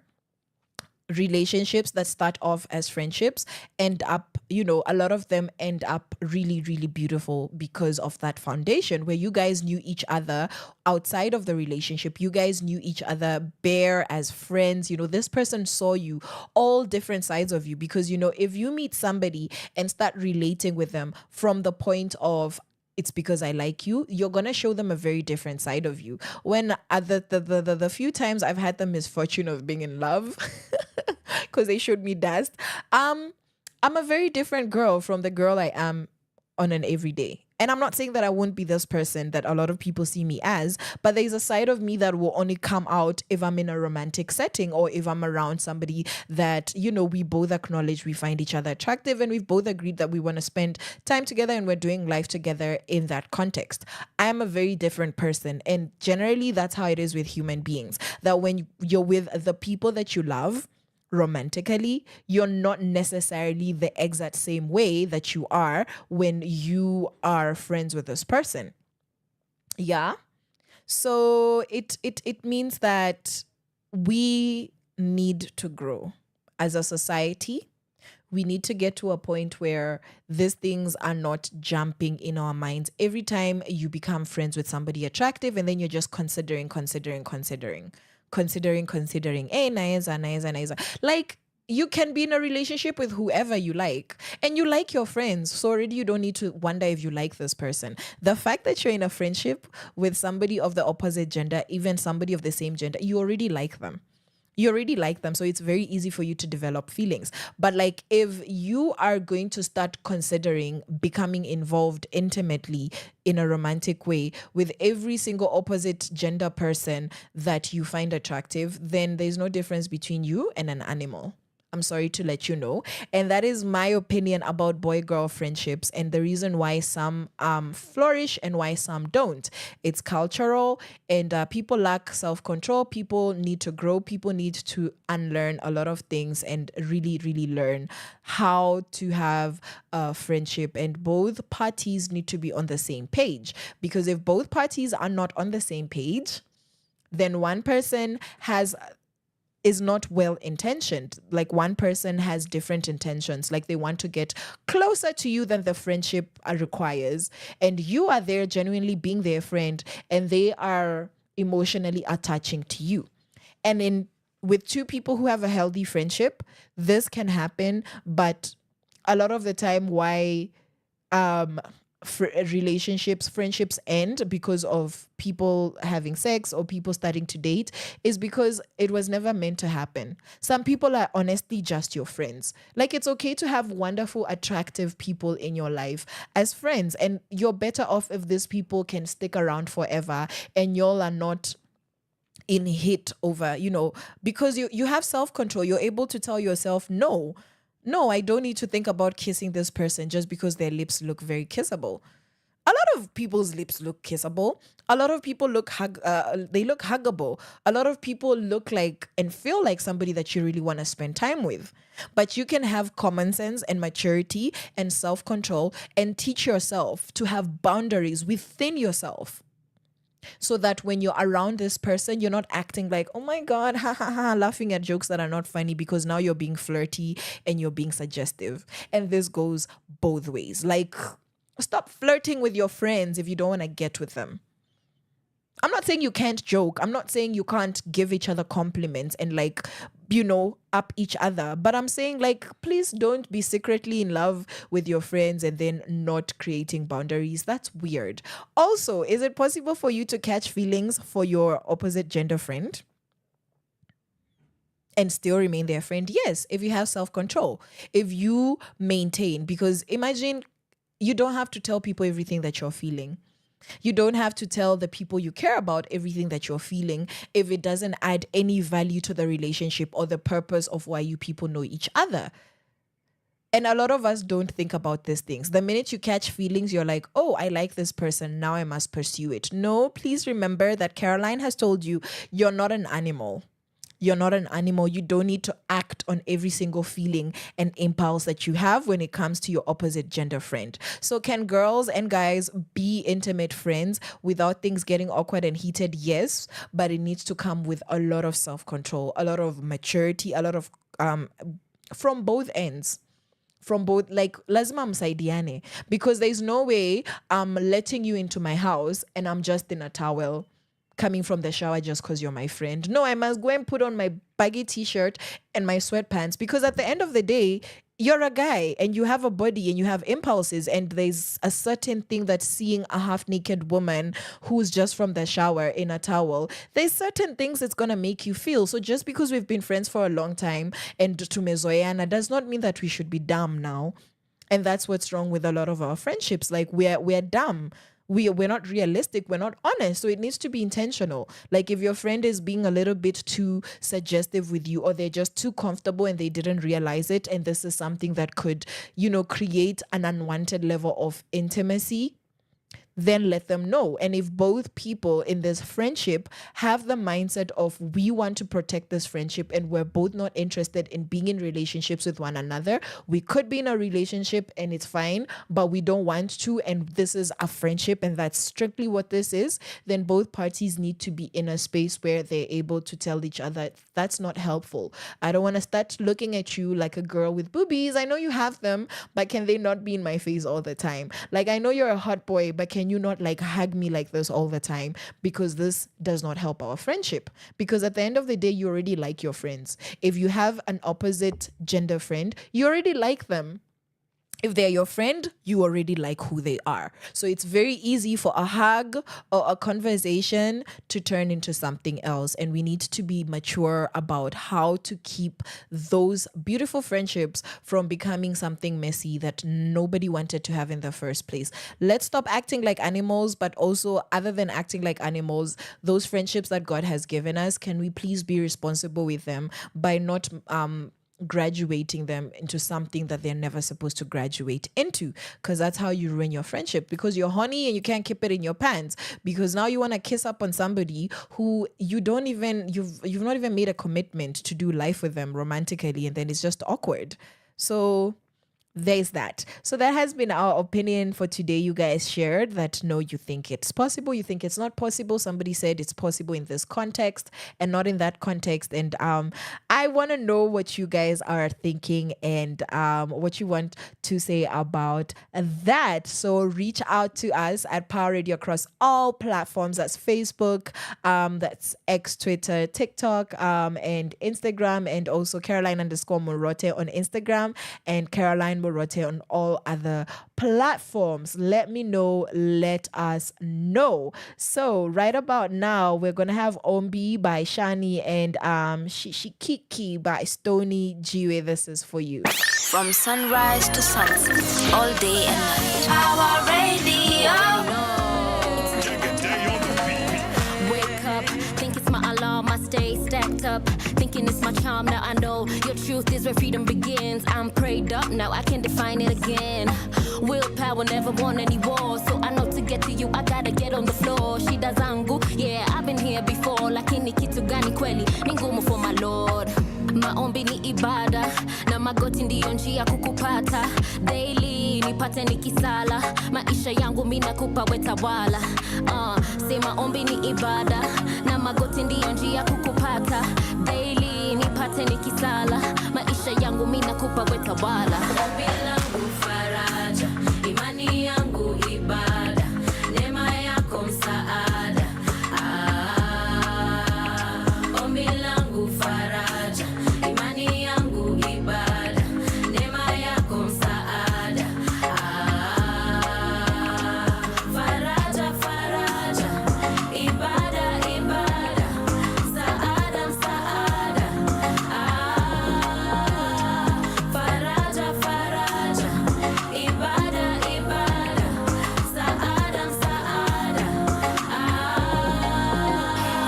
relationships that start off as friendships end up, a lot of them end up really, really beautiful because of that foundation where you guys knew each other outside of the relationship. You guys knew each other bare as friends. This person saw you, all different sides of you, because, if you meet somebody and start relating with them from the point of, it's because I like you, you're going to show them a very different side of you. When the few times I've had the misfortune of being in love, because they showed me dust, I'm a very different girl from the girl I am on an everyday. And I'm not saying that I won't be this person that a lot of people see me as, but there's a side of me that will only come out if I'm in a romantic setting, or if I'm around somebody that, we both acknowledge we find each other attractive and we've both agreed that we want to spend time together and we're doing life together in that context. I'm a very different person. And generally that's how it is with human beings, that when you're with the people that you love romantically, you're not necessarily the exact same way that you are when you are friends with this person. Yeah. So it means that we need to grow as a society. We need to get to a point where these things are not jumping in our minds every time you become friends with somebody attractive, and then you're just considering. Hey, naeza. Like, you can be in a relationship with whoever you like, and you like your friends. So already you don't need to wonder if you like this person. The fact that you're in a friendship with somebody of the opposite gender, even somebody of the same gender, you already like them. So it's very easy for you to develop feelings. But like, if you are going to start considering becoming involved intimately in a romantic way with every single opposite gender person that you find attractive, then there's no difference between you and an animal. I'm sorry to let you know. And that is my opinion about boy-girl friendships, and the reason why some flourish and why some don't. It's cultural, and people lack self-control. People need to grow. People need to unlearn a lot of things and really, really learn how to have a friendship. And both parties need to be on the same page, because if both parties are not on the same page, then one person is not well intentioned. Like one person has different intentions. Like they want to get closer to you than the friendship requires. And you are there genuinely being their friend, and they are emotionally attaching to you. And with two people who have a healthy friendship, this can happen. But a lot of the time, why friendships end because of people having sex or people starting to date is because it was never meant to happen. Some people are honestly just your friends. Like, it's okay to have wonderful, attractive people in your life as friends, and you're better off if these people can stick around forever and y'all are not in hit over, because you have self-control. You're able to tell yourself, no, I don't need to think about kissing this person just because their lips look very kissable. A lot of people's lips look kissable. A lot of people look huggable. A lot of people look like and feel like somebody that you really want to spend time with. But you can have common sense and maturity and self-control and teach yourself to have boundaries within yourself, so that when you're around this person, you're not acting like, oh my God, ha ha ha, laughing at jokes that are not funny, because now you're being flirty and you're being suggestive. And this goes both ways. Like, stop flirting with your friends if you don't want to get with them. I'm not saying you can't joke. I'm not saying you can't give each other compliments and up each other. But I'm saying, like, please don't be secretly in love with your friends and then not creating boundaries. That's weird. Also, is it possible for you to catch feelings for your opposite gender friend and still remain their friend? Yes, if you have self-control, if you maintain, because imagine you don't have to tell people everything that you're feeling. You don't have to tell the people you care about everything that you're feeling if it doesn't add any value to the relationship or the purpose of why you people know each other. And a lot of us don't think about these things. The minute you catch feelings, you're like, oh, I like this person, now I must pursue it. No, please remember that Caroline has told you, you're not an animal. You're not an animal. You don't need to act on every single feeling and impulse that you have when it comes to your opposite gender friend. So can girls and guys be intimate friends without things getting awkward and heated? Yes, but it needs to come with a lot of self-control, a lot of maturity, a lot of from both ends. From both, like, lazima msaidiane, because there's no way I'm letting you into my house and I'm just in a towel coming from the shower just because you're my friend. No, I must go and put on my baggy t-shirt and my sweatpants, because at the end of the day, you're a guy and you have a body and you have impulses, and there's a certain thing that seeing a half-naked woman who's just from the shower in a towel, there's certain things it's going to make you feel. So just because we've been friends for a long time and tumezoeana does not mean that we should be dumb now. And that's what's wrong with a lot of our friendships. Like, we're dumb. We're not realistic. We're not honest. So it needs to be intentional. Like, if your friend is being a little bit too suggestive with you, or they're just too comfortable and they didn't realize it, and this is something that could, create an unwanted level of intimacy, then let them know. And if both people in this friendship have the mindset of, we want to protect this friendship and we're both not interested in being in relationships with one another, we could be in a relationship and it's fine, but we don't want to, and this is a friendship and that's strictly what this is, then both parties need to be in a space where they're able to tell each other, that's not helpful. I don't want to start looking at you like a girl with boobies. I know you have them, but can they not be in my face all the time? Like, I know you're a hot boy, but can you not like hug me like this all the time? Because this does not help our friendship. Because at the end of the day, you already like your friends. If you have an opposite gender friend, you already like them. If they're your friend, you already like who they are. So it's very easy for a hug or a conversation to turn into something else. And we need to be mature about how to keep those beautiful friendships from becoming something messy that nobody wanted to have in the first place. Let's stop acting like animals, but also, other than acting like animals, those friendships that God has given us, can we please be responsible with them by not graduating them into something that they're never supposed to graduate into? Because that's how you ruin your friendship, because you're horny and you can't keep it in your pants, because now you want to kiss up on somebody who you've not even made a commitment to do life with them romantically, and then it's just awkward. So there's that. So that has been our opinion for today. You guys shared that no, you think it's possible, you think it's not possible. Somebody said it's possible in this context and not in that context. And I want to know what you guys are thinking and what you want to say about that. So reach out to us at Power Radio across all platforms. That's Facebook, that's X, Twitter, TikTok, and Instagram, and also Caroline_Murote on Instagram and Caroline Murote on all other platforms. Let me know, let us know. So right about now, we're gonna have Ombi by Shani and Shikiki by Stony Jiwe. This is for you. From sunrise to sunset, all day and night. Our radio. Wake up, think it's my alarm, I stay stacked up. Thinking it's my charm, now I know your truth is where freedom begins. I'm prayed up, now I can define it again. Willpower never won any war, so I know to get to you, I gotta get on the floor. Shida zangu, yeah, I've been here before. Lakini kitu gani kweli, ni ngumu for my Lord. Maombi ni ibada, na magoti ndiyo njia kukupata. Daily nipate nikisala, maisha yangu mina kupa wetawala. Say maombi ni ibada, na magoti ndiyo njia kukupata. Daily nipate nikisala, maisha yangu mina kupa wetawala. Ombi langu faraja, imani yangu ibada, neema yako msaada. Ombi langu faraja, imani yangu ibada, neema yako msaada. Faraja, faraja, ibada, ibada, msaada, msaada. Faraja, faraja, ibada, ibada, msaada, msaada.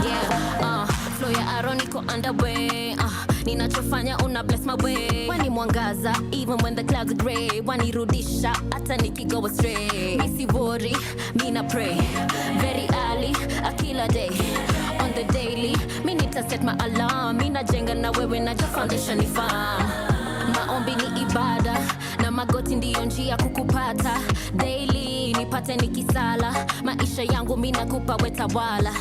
Yeah, flow ya Aroniko underway. Ninachofanya una bless my way. Wani mwangaza even when the clouds are gray. Wanirudisha hata nikigo astray. Misi worry, mina pray very early, akila day. On the daily, mi nita set my alarm. Mina jenga na wewe na jo foundation ni farm. Maombi ni ibada, na magoti ndiyo njia kukupata. Daily nipate nikisala, maisha yangu mina kupa wetawala.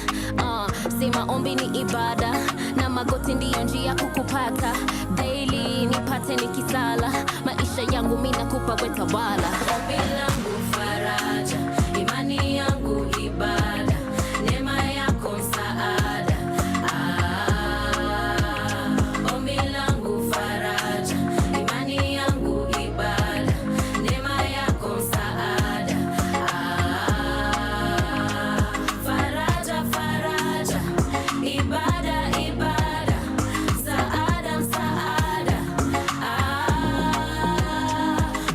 Say maombi ni ibada, na magoti ndiyo njia kukupata. Daily nipate nikisala, maisha yangu mina kupa wetawala. Ombi langu faraja, imani yangu ibada, neema yako msaada. Ombi langu faraja, imani yangu ibada, neema yako msaada. Faraja, faraja, ibada, ibada, msaada, msaada.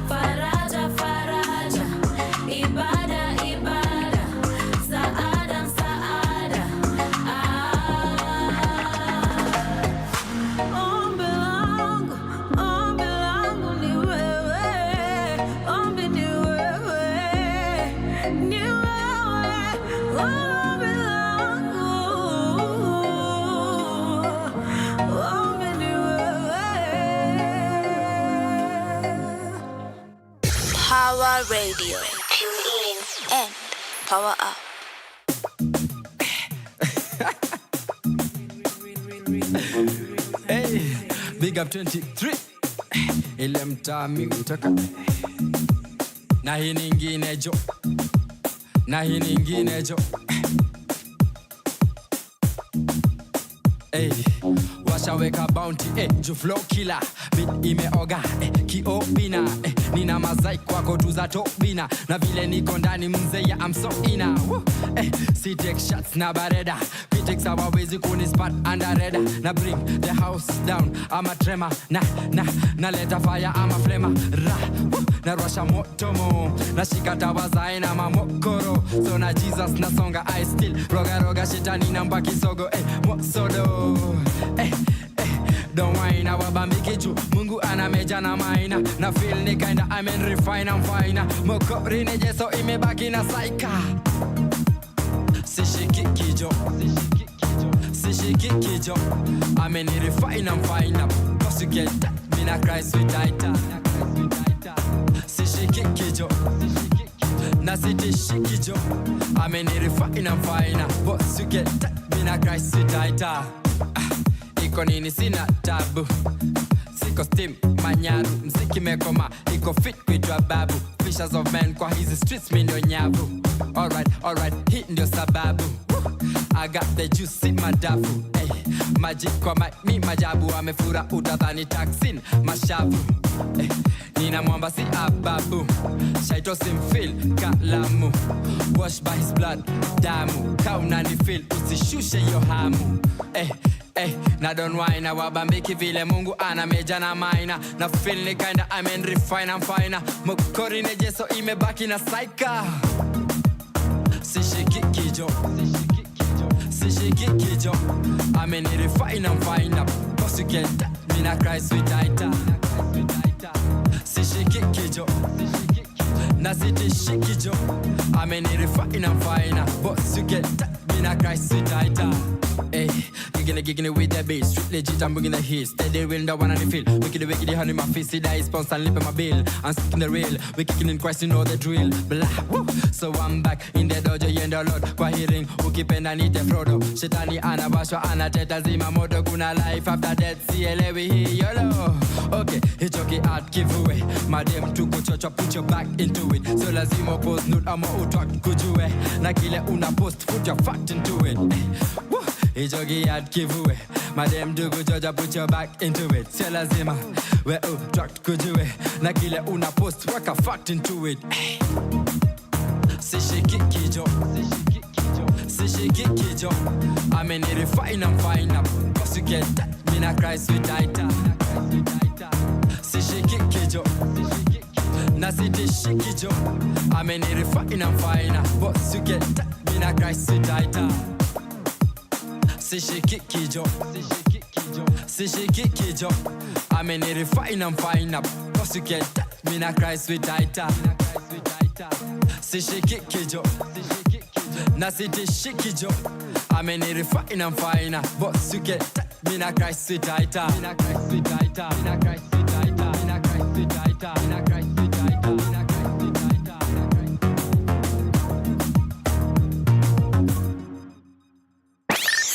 Faraja, faraja, ibada, ibada, msaada, msaada. Ombi langu ni wewe, ombi ni wewe, ni wewe. Ombi langu, ombi ni wewe. Power Radio. Tune in and power up. Hey, big up 23. Ile mtaa mi utaka. Na hii nyingine jo. Na hii nyingine jo. Hey, washaweka bounty, ju flow killer. Beat imeoga, kiopina. Nina mazai kwako tu za topina. Na vile niko ndani mzee ya I'm so ina. Si take shots na bareda. Critics hawawezi kunispot under radar. Na bring the house down, I'm a tremor. Na leta fire, I'm a flamer. Na rusha moto mo. Na shikata wazai na mamokoro. So na Jesus na songa I still. Roga shetani na mbaki sogo, mosodo. Don't whine, wabambiki juu Mungu anameja na maina. Na feel ni kinda I mean refine, I'm fine. Mokori neje so imebaki na saika. Sishiki kijo I mean refine, I'm fine. Cause you get that, mina cry sweet tighter. city shikijo. I mean it fine and fine. Boss you get that mina Christ sweeter. Iko nini sina tabu. Siko steam manyaru. Mziki mekoma iko fit kuitwa babu. Fishers of men kwa hizi streets mi ndio nyavu. Alright, hii ndio sababu. I got the juice in madafu. Hey, magic kwa mi majabu. Amefura utadhani taxin mashavu. Hey, nina mwamba si ababu. Shaito simfil kalamu. Washed by his blood, damu. Kauna ni feel usishushe yo hamu. Na don't whine na wabambiki vile Mungu ana meja na maina. Na feel ni kinda I mean refine and fine. Mukori nejeso imebaki na saika. Sishiki kijo. I mean it refine and fine up. Cause you get that, mina cry sweet aita. Sishiki kijo. Na city shikijo. I mean it refine and fine up. Cause you get that, mina cry sweet aita. Hey, giggling with the beat. Street legit, I'm bringing the heat. Steady wheel, the one on the field. Wicked, honey, my face. See that sponsor and lip on my bill. I'm sticking the rail. We kicking in Christ, you know the drill. Blah, woo. So I'm back in the dojo, and the Lord. Kwa hearing, ukipenda nite Frodo. Shetani anabashwa, anateta zima moto. Kuna life after death, CLA we hear YOLO. Okay, hichoki art giveaway. Madam tuko chocho, put your back into it. So lazima post, nude ama utwak kujue. Na kile una post, put your fact into it. Woo. Hichoki art giveaway. Madam tuko chocho, put your back into it. So lazima, we utwak kujue. Na kile una post, work a fact into it. Sishiki kijo. I mean it refine and fine up. Cause you get that, mina cry sweet aita. Sishiki kijo. Na city shikijo. I mean it refine and fine up. Cause you get that, mina cry sweet aita. Sishiki kijo. I mean it refine and fine up. Cause you get that, mina cry sweet aita. Sishiki kijo. Na city shikijo. I mean it refine and fine. But you get that, mina cry sweet aita. Mina cry sweet aita. Mina cry sweet aita. Mina cry sweet aita. Mina cry sweet aita. Mina cry sweet aita.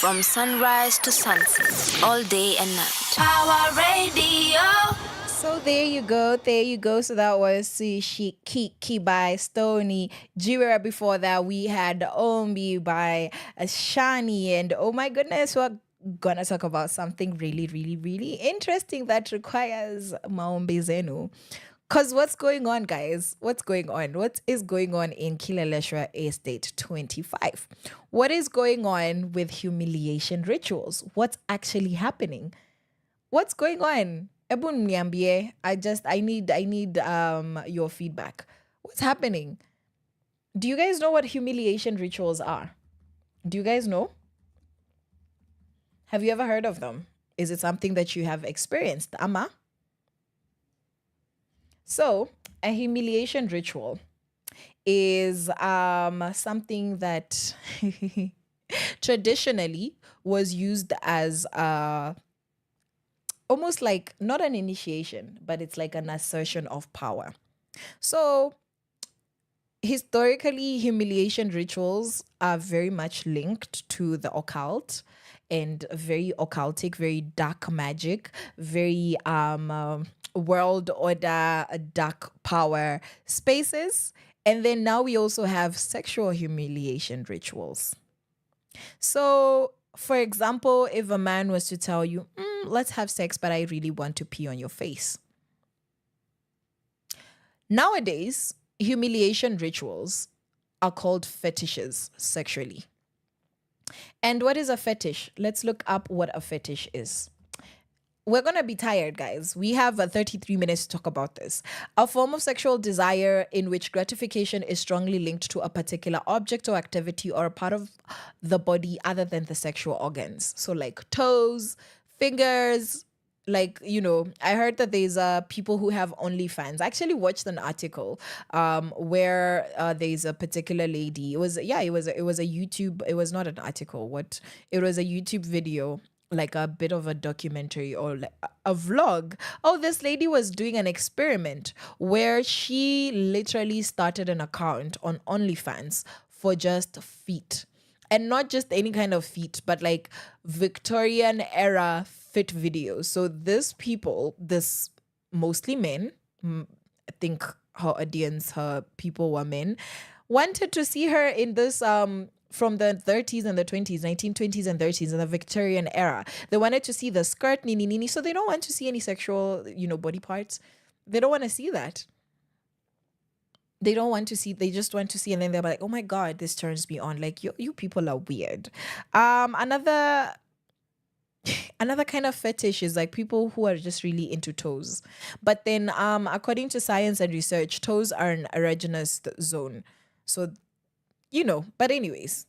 From sunrise to sunset, all day and night. Power Radio. So there you go. So that was Kiki by Stoney. Jira before that, we had Ombi by Shani. And oh my goodness, we're gonna talk about something really, really, really interesting that requires Maombi Zenu. Because what's going on, guys? What's going on? What is going on in Kileleshwa Estate 25? What is going on with humiliation rituals? What's actually happening? What's going on? Ebun Mniambie, I need your feedback. What's happening? Do you guys know what humiliation rituals are? Do you guys know? Have you ever heard of them? Is it something that you have experienced? Ama? So, a humiliation ritual is something that traditionally was used as almost like not an initiation, but it's like an assertion of power. So historically, humiliation rituals are very much linked to the occult and very occultic, very dark magic, very world order, dark power spaces. And then now we also have sexual humiliation rituals. So, for example, if a man was to tell you, let's have sex, but I really want to pee on your face. Nowadays, humiliation rituals are called fetishes sexually. And what is a fetish? Let's look up what a fetish is. We're going to be tired, guys. We have 33 minutes to talk about this. A form of sexual desire in which gratification is strongly linked to a particular object or activity or a part of the body other than the sexual organs. So like toes, fingers, like, you know, I heard that there's people who have OnlyFans. I actually watched an article where there's a particular lady. It was a YouTube, it was not an article. It was a YouTube video like a bit of a documentary or like a vlog. Oh, this lady was doing an experiment where she literally started an account on OnlyFans for just feet. And not just any kind of feet, but like Victorian era fit videos. So this mostly men, I think her audience, her people were men, wanted to see her in this from the 30s and the 20s, 1920s and 30s in the Victorian era. They wanted to see the skirt, nini nini. So they don't want to see any sexual, body parts. They don't want to see that. They don't want to see, they just want to see, and then they're like, oh my God, this turns me on. Like, you people are weird. Another kind of fetish is like people who are just really into toes. But then according to science and research, toes are an erogenous zone. So, but anyways,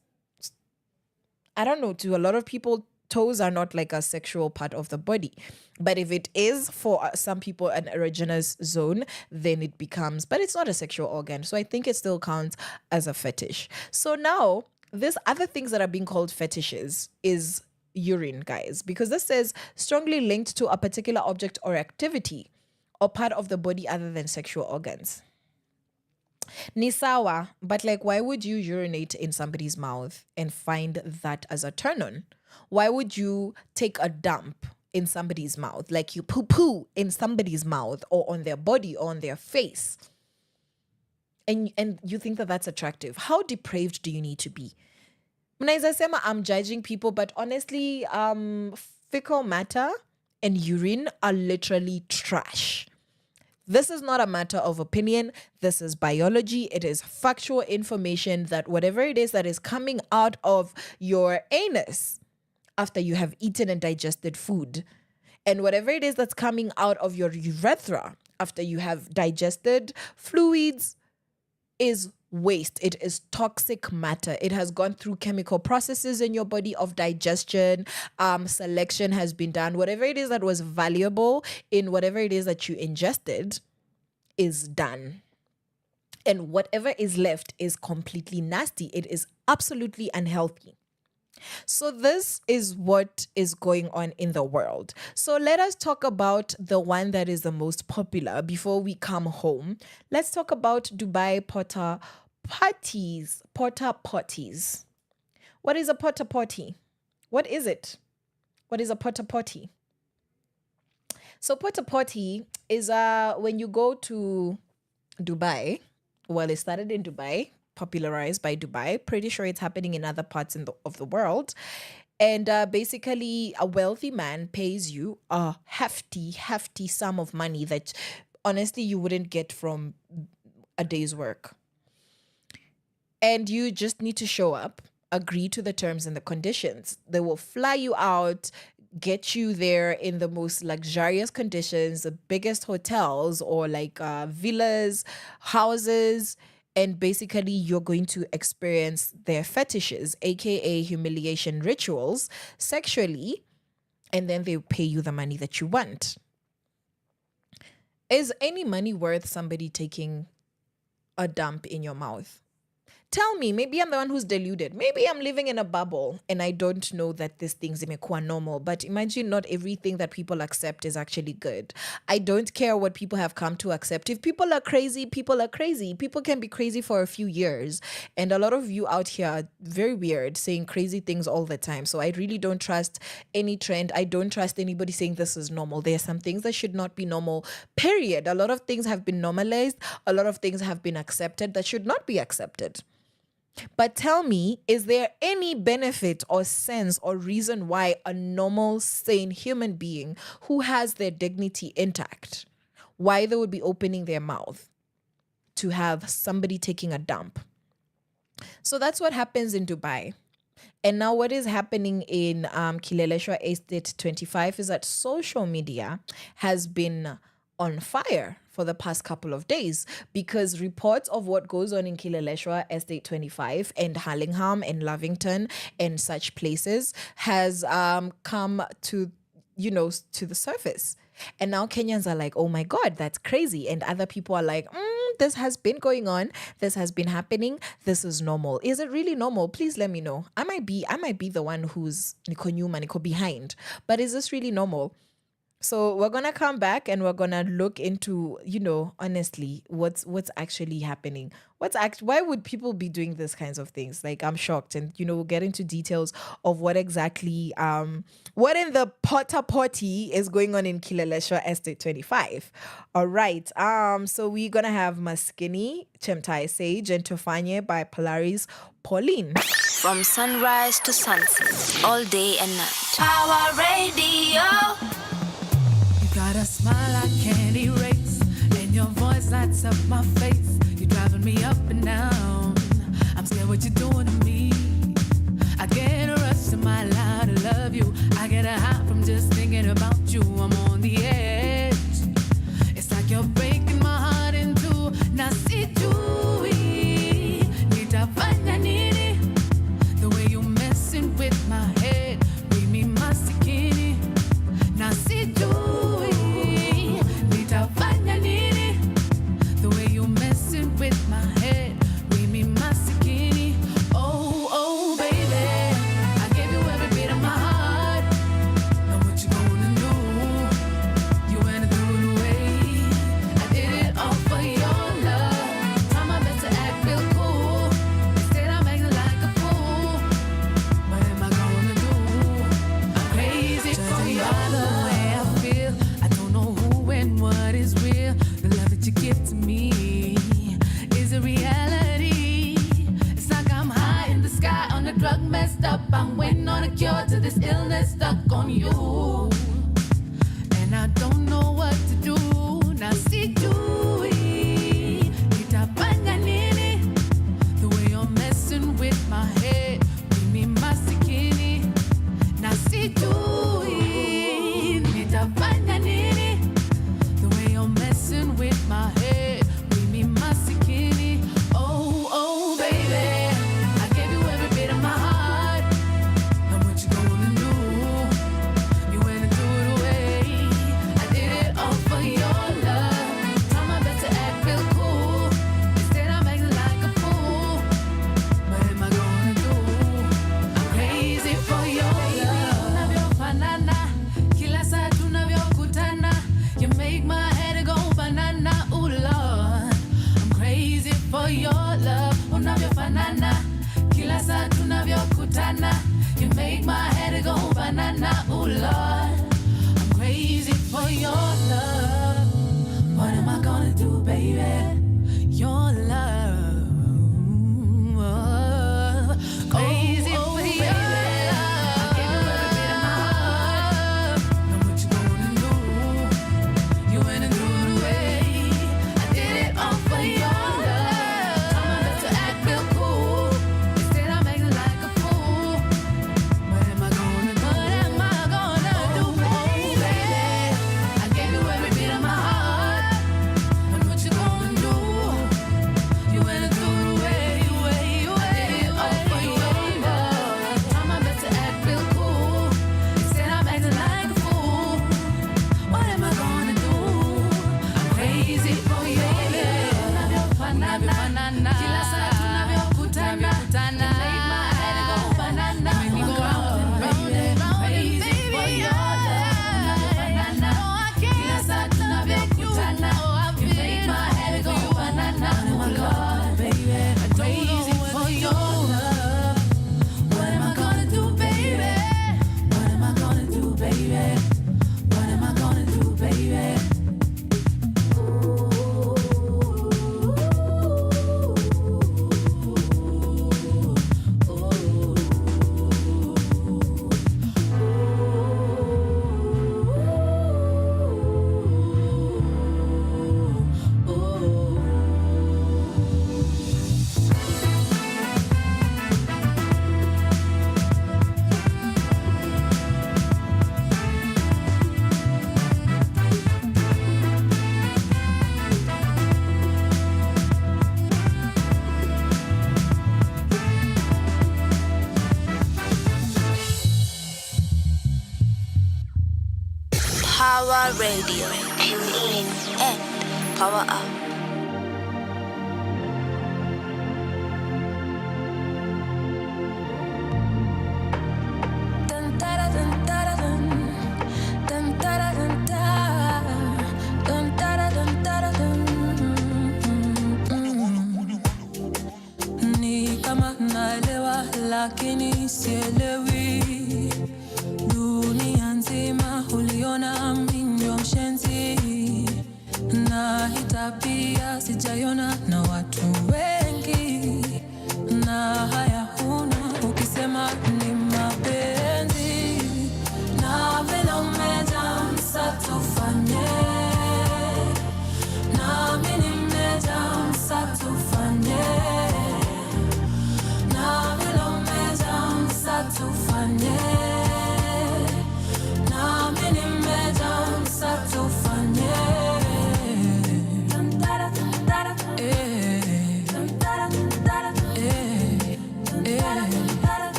I don't know, to a lot of people, toes are not like a sexual part of the body. But if it is for some people an erogenous zone, then it becomes, but it's not a sexual organ. So I think it still counts as a fetish. So now, there's other things that are being called fetishes is urine, guys, because this says strongly linked to a particular object or activity or part of the body other than sexual organs. Nisawa, but like, why would you urinate in somebody's mouth and find that as a turn on? Why would you take a dump in somebody's mouth? Like you poo in somebody's mouth or on their body or on their face. And you think that that's attractive. How depraved do you need to be? I'm judging people, but honestly, fecal matter and urine are literally trash. This is not a matter of opinion. This is biology. It is factual information that whatever it is that is coming out of your anus after you have eaten and digested food, and whatever it is that's coming out of your urethra after you have digested fluids is waste. It is toxic matter. It has gone through chemical processes in your body of digestion. Selection has been done. Whatever it is that was valuable in whatever it is that you ingested is done. And whatever is left is completely nasty. It is absolutely unhealthy. So this is what is going on in the world. So let us talk about the one that is the most popular before we come home. Let's talk about Dubai porta potties. Porta potties. What is a porta potty? What is it? What is a porta potty? So porta potty is when you go to Dubai. Well, it started in Dubai, popularized by Dubai. Pretty sure it's happening in other parts of the world. And basically, a wealthy man pays you a hefty sum of money that honestly you wouldn't get from a day's work. And you just need to show up, agree to the terms and the conditions. They will fly you out, get you there in the most luxurious conditions, the biggest hotels or like villas, houses. And basically, you're going to experience their fetishes, aka humiliation rituals, sexually, and then they pay you the money that you want. Is any money worth somebody taking a dump in your mouth? Tell me, maybe I'm the one who's deluded. Maybe I'm living in a bubble and I don't know that these things are normal. But imagine not everything that people accept is actually good. I don't care what people have come to accept. If people are crazy, people are crazy. People can be crazy for a few years. And a lot of you out here are very weird, saying crazy things all the time. So I really don't trust any trend. I don't trust anybody saying this is normal. There are some things that should not be normal, period. A lot of things have been normalized. A lot of things have been accepted that should not be accepted. But tell me, is there any benefit or sense or reason why a normal, sane human being who has their dignity intact, why they would be opening their mouth to have somebody taking a dump? So that's what happens in Dubai. And now what is happening in Kileleshwa Estate 25 is that social media has been on fire for the past couple of days because reports of what goes on in Kileleshwa Estate 25 and Hallingham and Lavington and such places has come to the surface. And now Kenyans are like, oh my God, that's crazy. And other people are like, This has been going on. This has been happening. This is normal. Is it really normal? Please let me know. I might be the one who's Niko behind. But is this really normal? So we're going to come back and we're going to look into, honestly, what's actually happening. Why would people be doing these kinds of things? Like, I'm shocked. And, we'll get into details of what exactly, what in the Potter Potty is going on in Kileleshwa Estate 25. All right. So we're going to have Maskini, Chemtai Sage, and Tofanye by Polaris Pauline. From sunrise to sunset, all day and night. Power Radio. Got a smile I can't erase, and your voice lights up my face. You're driving me up and down. I'm scared what you're doing to me. I get a rush in my life to love you. I get a high from just thinking about you. I'm on the edge. It's like you're breaking my heart in two. Now see Chewy, nitafanya nini? The way you're messing with my head, read me masikini. Now see Chewy. With my head, read me my skinny. Oh, baby, I gave you every bit of my heart. Now what you gonna do? You went and threw it away. I did it all for your love. Try my best to act real cool. Instead I'm acting like a fool. What am I gonna do? I'm crazy for your love. The way I feel, I don't know who and what is real. The love that you give to me a reality. It's like I'm high in the sky on a drug messed up. I'm waiting on a cure to this illness stuck on you. And I don't know what to do. Now see Chewy, nitafanya nini? The way you're messing with my head, give me my skinny. Now see Chewy, nitafanya nini? The way you're messing with my head, give me my skinny. Oh, baby, I gave you every bit of my heart. Now what you gonna do? You went and threw it away. I did it all for your love. Try my best to act real cool. Instead I'm acting like a fool. What am I gonna do? I'm crazy for your love. Tunavyofanana, kila saa tunavyokutana, you make my head go banana. Ooh, Lord, I'm crazy for your love. Unavyofanana, kila saa tunavyokutana, you make my head go banana. Ooh, Lord, I'm crazy for your love. What am I gonna do, baby? Your love. Crazy for your love. I gave you every bit of my heart. Now what you gonna do? You went and threw it away. I did it all for your love. Try my best to act real cool. Instead I'm acting like a fool. What am I gonna do? What am I gonna do, baby? I gave you every bit of my heart. And what you gonna do? You went and threw it away. I did it all for your love. Try my best to act real cool. Instead I'm acting like a fool. What am I gonna do? I'm crazy for you. Unavyofanana, kila saa tunavyokutana, you make my head go banana. Make me go round and round and round. Crazy for your love. Unavyofanana, kila saa tunavyokutana, you make my head go banana. Oh my God, baby, I'm crazy for your love. What am I gonna do, baby? What am I gonna do, baby? What am I gonna do, baby? Power Radio. Tune in and power up. lakini sielewi. Dunia nzima uliona mimi ndio mshenzi, na hii tabia sijaiona na watu wengi, na haya huna ukisema ni mapenzi. Na vile umejaa msa tufanye, na mimi nimejaa msa tufanye, na vile umejaa msa tufanye, na mimi nimejaa msa tufanye.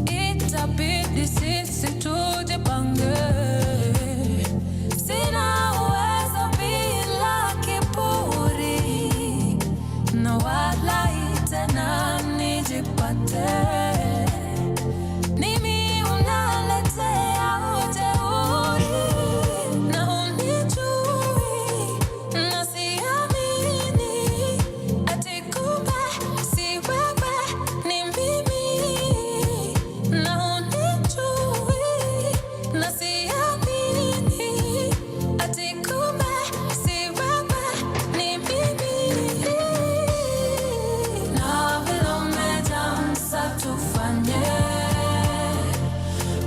Itabidi sisi tujipange, sina uwezo bila kiburi, na wala tena nijipate. Mimi unaletea ujeuri, na unijui, na siamini, ati kumbe si wewe ni mimi. Na unijui, na siamini, ati kumbe si wewe ni mimi. Na vile umejaa msa tufanye,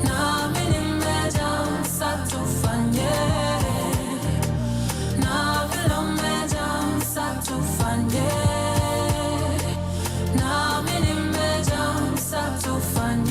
na mimi nimejaa msa tufanye, na vile umejaa msa tufanye, na mimi nimejaa msa tufanye.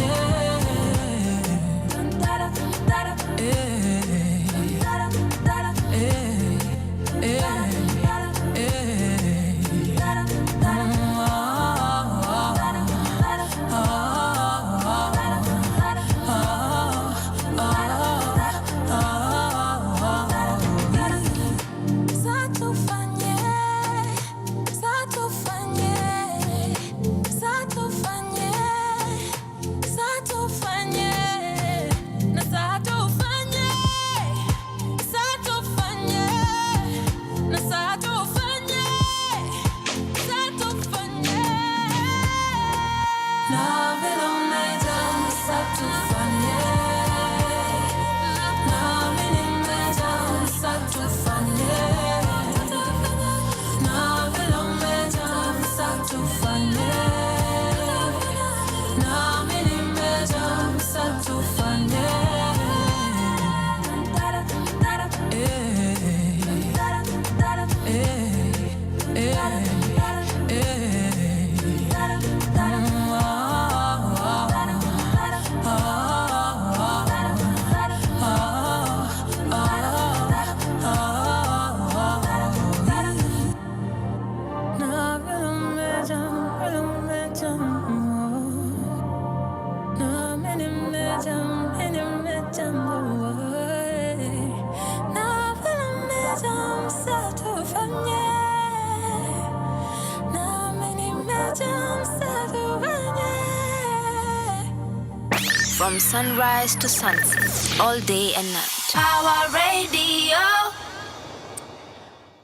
From sunrise to sunset, all day and night. Power Radio.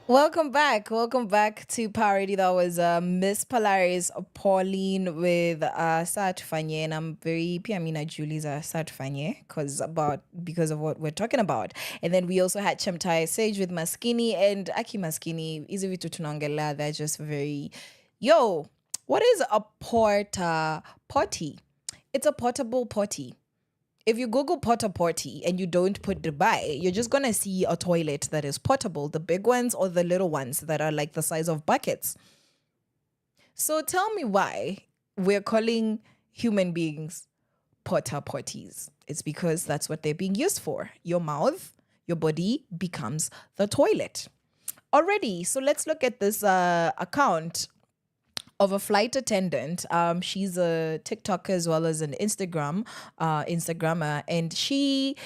Welcome back to Power Radio. That was Miss Polaris Pauline with Satufanye, and I'm very Piamina Julie's Satufanye because of what we're talking about. And then we also had Chemtai Sage with Maskini and Aki Maskini. Hizi vitu tunaongelea, they're just very what is a porta potty? It's a portable potty. If you Google porta potty and you don't put Dubai, you're just going to see a toilet that is portable, the big ones or the little ones that are like the size of buckets. So tell me why we're calling human beings porta potties. It's because that's what they're being used for. Your mouth, your body becomes the toilet. Already, so let's look at this account of a flight attendant. She's a TikToker as well as an Instagrammer, and she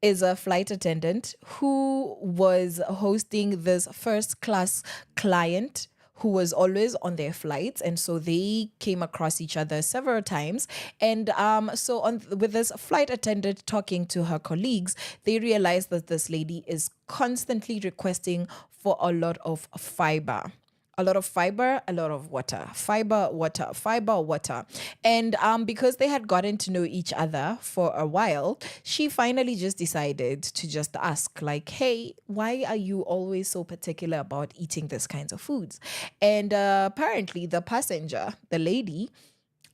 is a flight attendant who was hosting this first class client who was always on their flights, and so they came across each other several times. And so with this flight attendant talking to her colleagues, they realized that this lady is constantly requesting for a lot of fiber. A lot of fiber, a lot of water, fiber, water, fiber, water. And because they had gotten to know each other for a while, she finally just decided to just ask, like, hey, why are you always so particular about eating these kinds of foods? And apparently the passenger, the lady,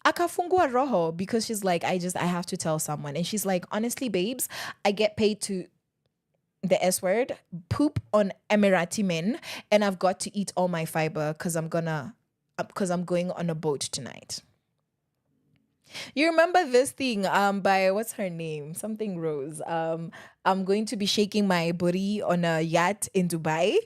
akafungua roho, because she's like, I have to tell someone. And she's like, honestly, babes, I get paid to, the S word, poop on Emirati men, and I've got to eat all my fiber because I'm going on a boat tonight. You remember this thing by, what's her name? Something Rose. I'm going to be shaking my booty on a yacht in Dubai.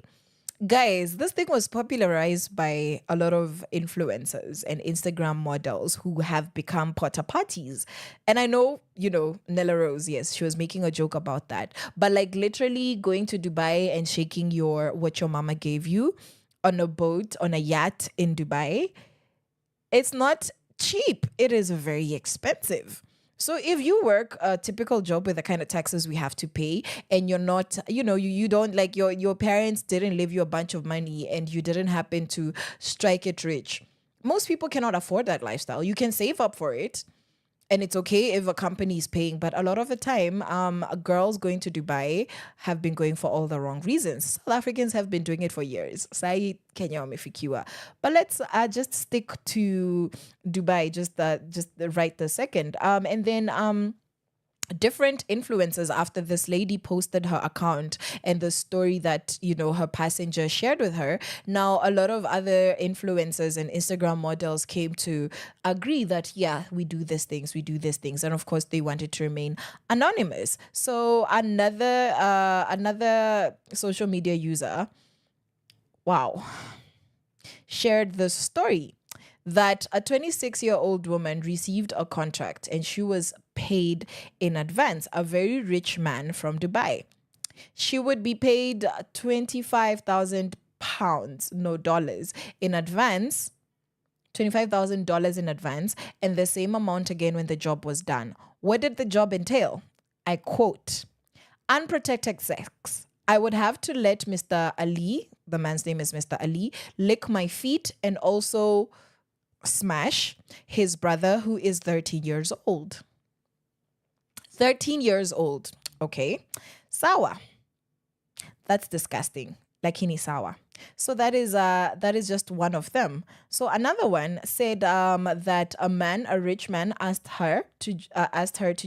Guys, this thing was popularized by a lot of influencers and Instagram models who have become porta potties. And I know, Nella Rose, yes, she was making a joke about that. But like literally going to Dubai and shaking what your mama gave you on a boat, on a yacht in Dubai, it's not cheap. It is very expensive. So if you work a typical job with the kind of taxes we have to pay, and you're not, you don't, like, your parents didn't leave you a bunch of money and you didn't happen to strike it rich. Most people cannot afford that lifestyle. You can save up for it, and it's okay if a company is paying, but a lot of the time, girls going to Dubai have been going for all the wrong reasons. South Africans have been doing it for years. Sai Kenya wamefikiwa. But let's just stick to Dubai just right the second. And then different influencers, after this lady posted her account and the story that her passenger shared with her, now a lot of other influencers and Instagram models came to agree that we do these things, and of course they wanted to remain anonymous. So another social media user, shared this story that a 26-year-old woman received a contract and she was paid in advance, a very rich man from Dubai. She would be paid 25,000 pounds, no dollars, in advance, $25,000 in advance, and the same amount again when the job was done. What did the job entail? I quote, unprotected sex. I would have to let Mr. Ali, the man's name is Mr. Ali, lick my feet and also smash his brother, who is 13 years old. 13 years old. Okay. Sawa. That's disgusting. Lakini sawa. So that is just one of them. So another one said that a rich man asked her to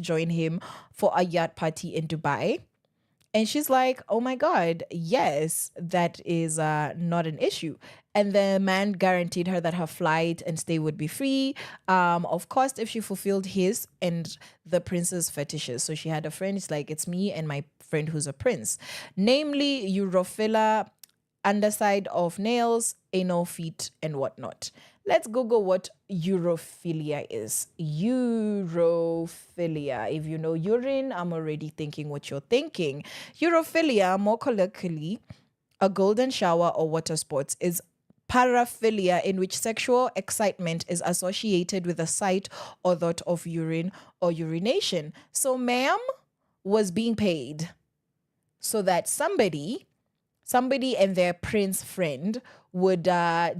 join him for a yacht party in Dubai. And she's like, oh my God, yes, that is not an issue. And the man guaranteed her that her flight and stay would be free, of course, if she fulfilled his and the prince's fetishes. So she had a friend, it's like, it's me and my friend who's a prince. Namely, Europhilia, underside of nails, anal, feet, and whatnot. Let's Google what Europhilia is. Europhilia. If you know urine, I'm already thinking what you're thinking. Europhilia, more colloquially, a golden shower or water sports, is paraphilia, in which sexual excitement is associated with the sight or thought of urine or urination. So ma'am was being paid so that somebody and their prince friend would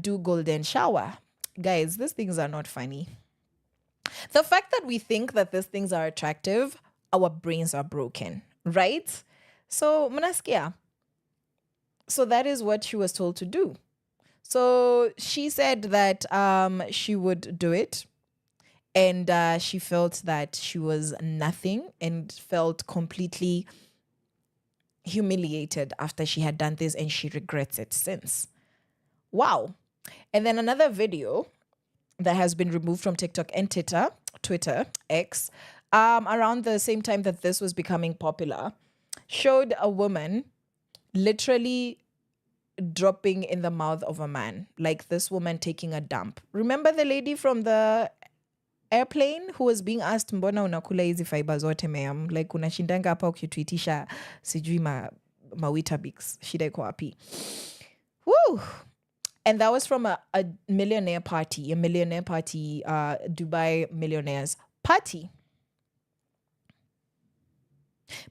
do golden shower. Guys, these things are not funny. The fact that we think that these things are attractive, our brains are broken, right? So, Manaskia. So that is what she was told to do. So she said that she would do it. And she felt that she was nothing and felt completely humiliated after she had done this, and she regrets it since. Wow. And then another video that has been removed from TikTok and Twitter, X, around the same time that this was becoming popular, showed a woman literally dropping in the mouth of a man, like this woman taking a dump. Remember the lady from the airplane who was being asked, mbona unakula hizi fiber zote ma'am? Like unashindanga hapa ukituitisha sijui ma Weetabix, shida iko wapi? Woo! And that was from a millionaire party, Dubai millionaires party.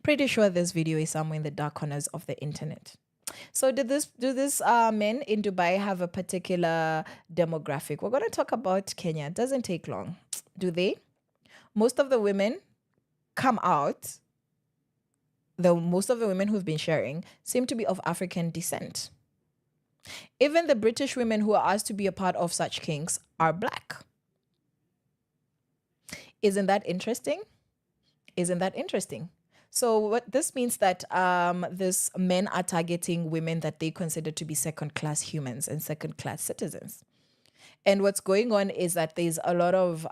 Pretty sure this video is somewhere in the dark corners of the internet. So do this men in Dubai have a particular demographic? We're going to talk about Kenya. It doesn't take long. Do they? Most of the women come out. Most of the women who've been sharing seem to be of African descent. Even the British women who are asked to be a part of such kings are black. Isn't that interesting? Isn't that interesting? So what this means that these men are targeting women that they consider to be second-class humans and second-class citizens. And what's going on is that there's a lot of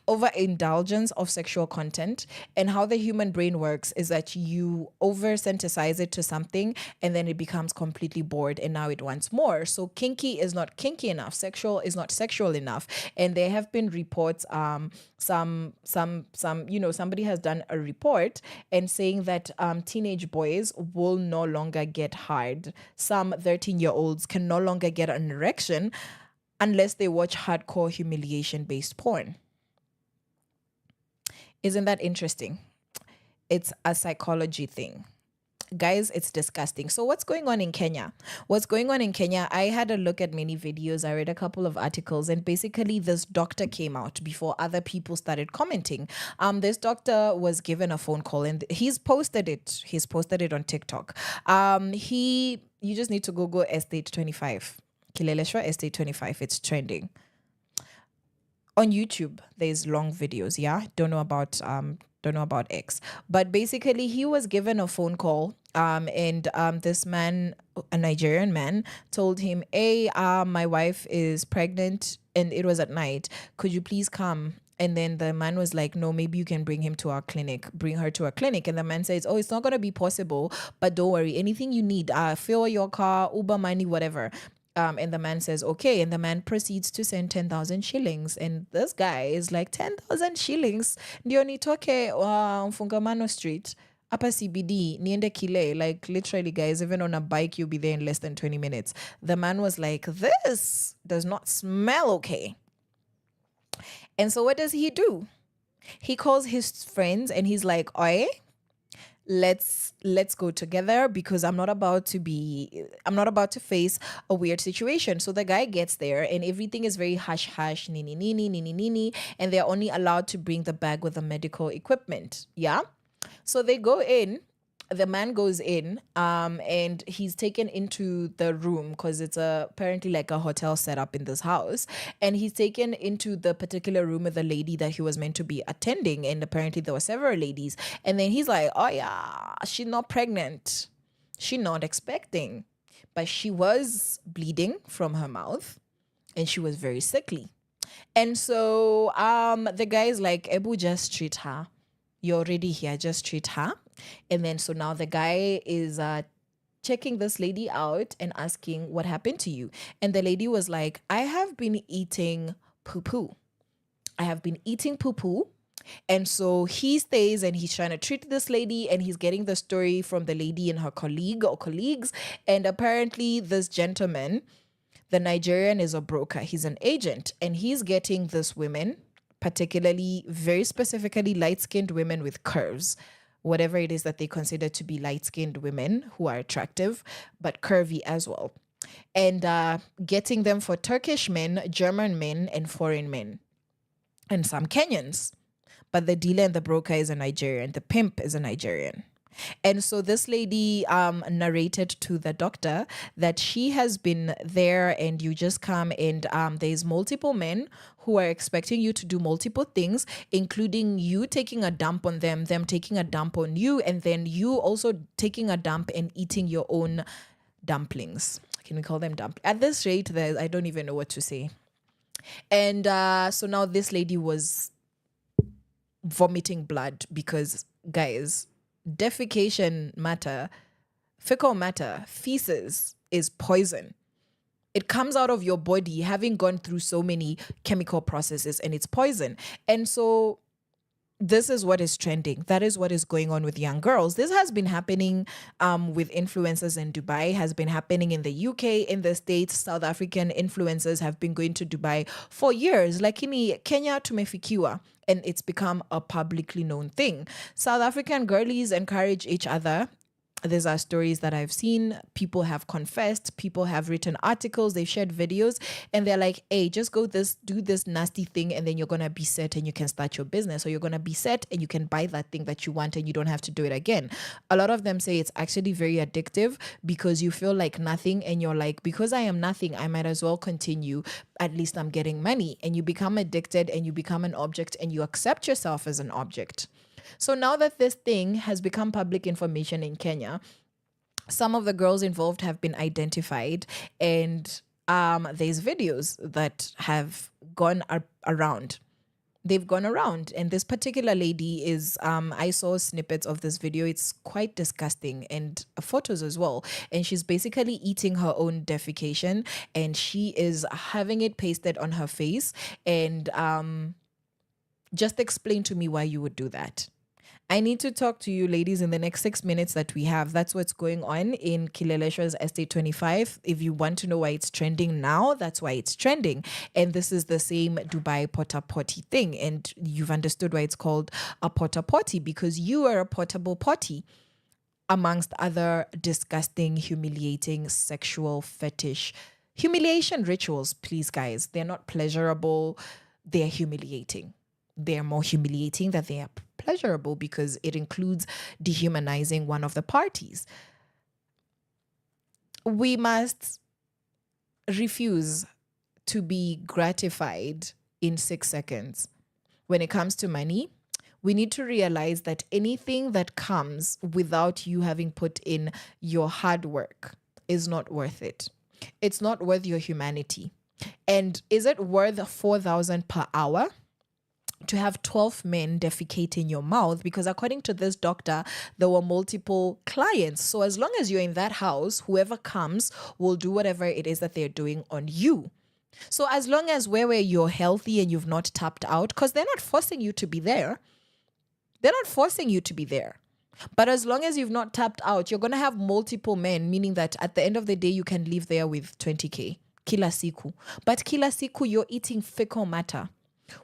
overindulgence of sexual content, and how the human brain works is that you over-sensitize it to something and then it becomes completely bored and now it wants more. So kinky is not kinky enough, sexual is not sexual enough. And there have been reports, somebody has done a report and saying that teenage boys will no longer get hard. Some 13-year-olds can no longer get an erection unless they watch hardcore humiliation-based porn. Isn't that interesting? It's a psychology thing. Guys, it's disgusting. So what's going on in Kenya? I had a look at many videos. I read a couple of articles, and basically this doctor came out before other people started commenting. This doctor was given a phone call, and he's posted it. He's posted it on TikTok. You just need to Google Estate 25. Kileleshwa Estate 25. It's trending. On YouTube, there's long videos, yeah? Don't know about X. But basically, he was given a phone call, and this man, a Nigerian man, told him, hey, my wife is pregnant, and it was at night. Could you please come? And then the man was like, no, maybe you can bring her to our clinic. And the man says, oh, it's not going to be possible, but don't worry. Anything you need, fill your car, Uber money, whatever. And the man says, okay. And the man proceeds to send 10,000 shillings. And this guy is like, 10,000 shillings? Ndio nitoke Mfungamano Street, Upper CBD, niende Kile. Like, literally, guys, even on a bike, you'll be there in less than 20 minutes. The man was like, this does not smell okay. And so what does he do? He calls his friends and he's like, oi, let's go together because I'm not about to face a weird situation. So the guy gets there and everything is very hush hush, nini, and they're only allowed to bring the bag with the medical equipment. Yeah. So they go in. The man goes in, and he's taken into the room because it's apparently like a hotel setup in this house. And he's taken into the particular room with the lady that he was meant to be attending. And apparently there were several ladies. And then he's like, oh yeah, she's not pregnant. She's not expecting. But she was bleeding from her mouth and she was very sickly. And so the guy is like, Ebu, just treat her. You're already here, just treat her. And then so now the guy is checking this lady out and asking, what happened to you? And the lady was like, I have been eating poo-poo. And so he stays and he's trying to treat this lady and he's getting the story from the lady and her colleague or colleagues. And apparently this gentleman, the Nigerian, is a broker. He's an agent and he's getting this women, particularly very specifically light-skinned women with curves, whatever it is that they consider to be light-skinned women who are attractive, but curvy as well. And getting them for Turkish men, German men, and foreign men. And some Kenyans. But the dealer and the broker is a Nigerian. The pimp is a Nigerian. And so this lady narrated to the doctor that she has been there and you just come and there's multiple men who are expecting you to do multiple things, including you taking a dump on them taking a dump on you, and then you also taking a dump and eating your own dumplings. Can we call them dumplings? At this rate, I don't even know what to say. And so now this lady was vomiting blood because, guys, defecation matter, fecal matter, feces is poison. It comes out of your body having gone through so many chemical processes and it's poison. And so this is what is trending. That is what is going on with young girls. This has been happening with influencers in Dubai, has been happening in the UK, in the States. South African influencers have been going to Dubai for years. Lakini Kenya tumefikiwa, and it's become a publicly known thing. South African girlies encourage each other. These are stories that I've seen. People have confessed. People have written articles. They've shared videos, and they're like, "Hey, just do this nasty thing, and then you're gonna be set, and you can start your business, or you're gonna be set, and you can buy that thing that you want, and you don't have to do it again." A lot of them say it's actually very addictive because you feel like nothing, and you're like, because I am nothing, I might as well continue. At least I'm getting money, and you become addicted, and you become an object, and you accept yourself as an object. So now that this thing has become public information in Kenya, some of the girls involved have been identified, and there's videos that have gone around. They've gone around, and this particular lady is, I saw snippets of this video. It's quite disgusting, and photos as well. And she's basically eating her own defecation, and she is having it pasted on her face. And just explain to me why you would do that. I need to talk to you ladies in the next 6 minutes that we have. That's what's going on in Kileleshwa's Estate 25. If you want to know why it's trending now, that's why it's trending. And this is the same Dubai porta potty thing. And you've understood why it's called a porta potty, because you are a portable potty, amongst other disgusting, humiliating, sexual fetish, humiliation rituals. Please, guys, they're not pleasurable. They're humiliating. They're more humiliating than they are pleasurable, because it includes dehumanizing one of the parties. We must refuse to be gratified in 6 seconds. When it comes to money, we need to realize that anything that comes without you having put in your hard work is not worth it. It's not worth your humanity. And is it worth 4,000 per hour to have 12 men defecate in your mouth? Because according to this doctor, there were multiple clients. So as long as you're in that house, whoever comes will do whatever it is that they're doing on you. So as long as where you're healthy and you've not tapped out, because they're not forcing you to be there. They're not forcing you to be there. But as long as you've not tapped out, you're going to have multiple men, meaning that at the end of the day, you can live there with 20K. Kila siku. But kila siku, you're eating fecal matter.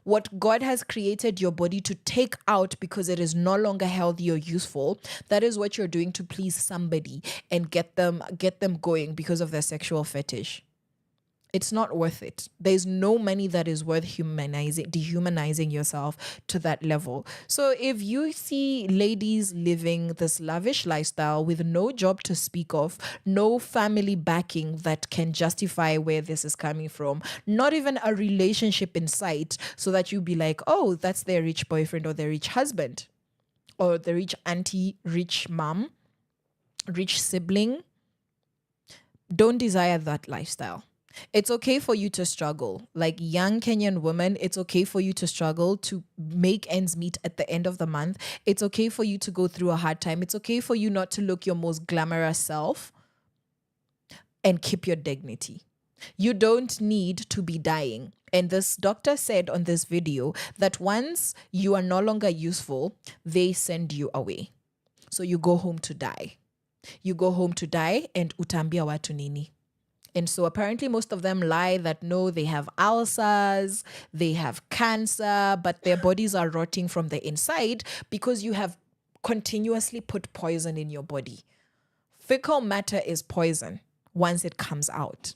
What God has created your body to take out because it is no longer healthy or useful, that is what you're doing to please somebody and get them going because of their sexual fetish. It's not worth it. There's no money that is worth dehumanizing yourself to that level. So if you see ladies living this lavish lifestyle with no job to speak of, no family backing that can justify where this is coming from, not even a relationship in sight, so that you be like, oh, that's their rich boyfriend or their rich husband or the rich auntie, rich mom, rich sibling, don't desire that lifestyle. It's okay for you to struggle. Like young Kenyan women, it's okay for you to struggle to make ends meet at the end of the month. It's okay for you to go through a hard time. It's okay for you not to look your most glamorous self and keep your dignity. You don't need to be dying. And this doctor said on this video that once you are no longer useful, they send you away. So you go home to die. You go home to die, and utambia watu nini. And so apparently most of them lie that no, they have ulcers, they have cancer, but their bodies are rotting from the inside because you have continuously put poison in your body. Fecal matter is poison once it comes out.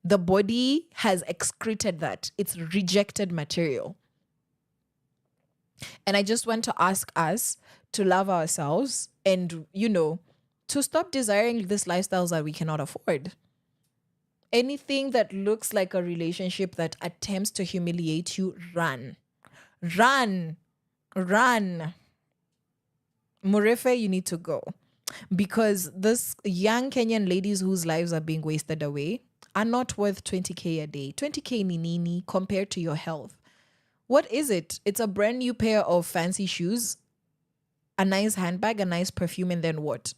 The body has excreted that. It's rejected material. And I just want to ask us to love ourselves and, to stop desiring these lifestyles that we cannot afford. Anything that looks like a relationship that attempts to humiliate you, run. Run. Run. Murefe, you need to go. Because this young Kenyan ladies whose lives are being wasted away are not worth 20K a day. 20K nini compared to your health. What is it? It's a brand new pair of fancy shoes, a nice handbag, a nice perfume, and then what?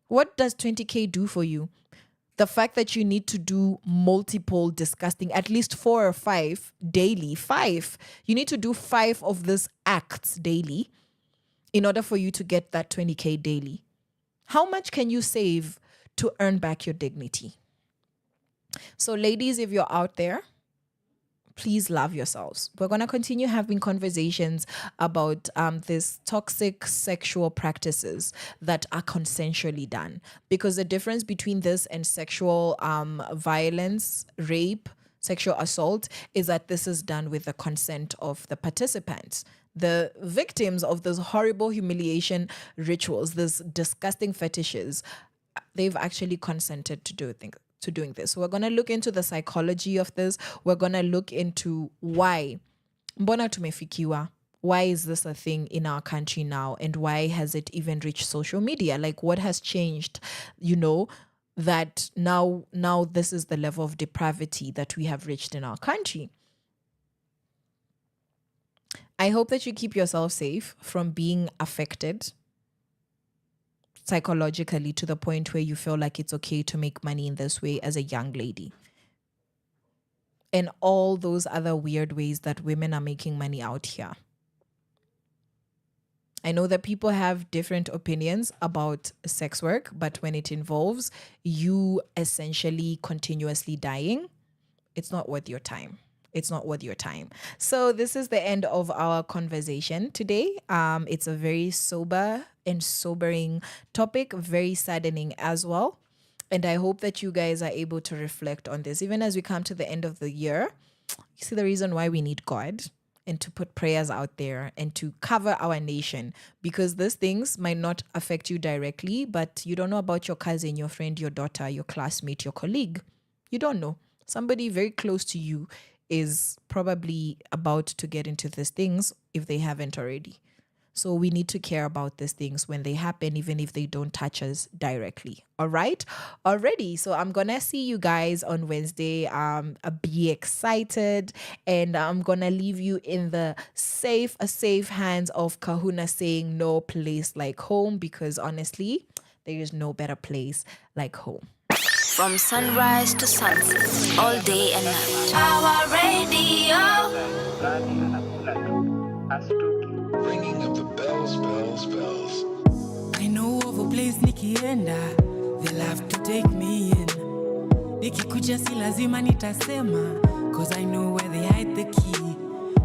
What does 20K do for you? The fact that you need to do multiple disgusting, at least 4 or 5 daily, 5. You need to do 5 of these acts daily in order for you to get that 20K daily. How much can you save to earn back your dignity? So ladies, if you're out there, please love yourselves. We're going to continue having conversations about these toxic sexual practices that are consensually done. Because the difference between this and sexual violence, rape, sexual assault is that this is done with the consent of the participants. The victims of those horrible humiliation rituals, these disgusting fetishes, they've actually consented to doing this. So we're going to look into the psychology of this. We're going to look into why. Mbona tumefikiwa? Why is this a thing in our country now? And why has it even reached social media? Like, what has changed, that now this is the level of depravity that we have reached in our country. I hope that you keep yourself safe from being affected psychologically to the point where you feel like it's okay to make money in this way as a young lady. And all those other weird ways that women are making money out here. I know that people have different opinions about sex work, but when it involves you essentially continuously dying, it's not worth your time. It's not worth your time. So this is the end of our conversation today. It's a very sober and sobering topic, very saddening as well. And I hope that you guys are able to reflect on this. Even as we come to the end of the year, you see the reason why we need God and to put prayers out there and to cover our nation, because these things might not affect you directly, but you don't know about your cousin, your friend, your daughter, your classmate, your colleague. You don't know. Somebody very close to you is probably about to get into these things if they haven't already. So we need to care about these things when they happen, even if they don't touch us directly. All right? Already. So I'm going to see you guys on Wednesday. Be excited. And I'm going to leave you in the safe hands of Kahuna saying no place like home, because honestly, there is no better place like home. From sunrise to sunset, all day and night. Our radio. Ringing of the bells. I know of a place nikienda, they'll have to take me in. Nikikuja si lazima nitasema, cause I know where they hide the key.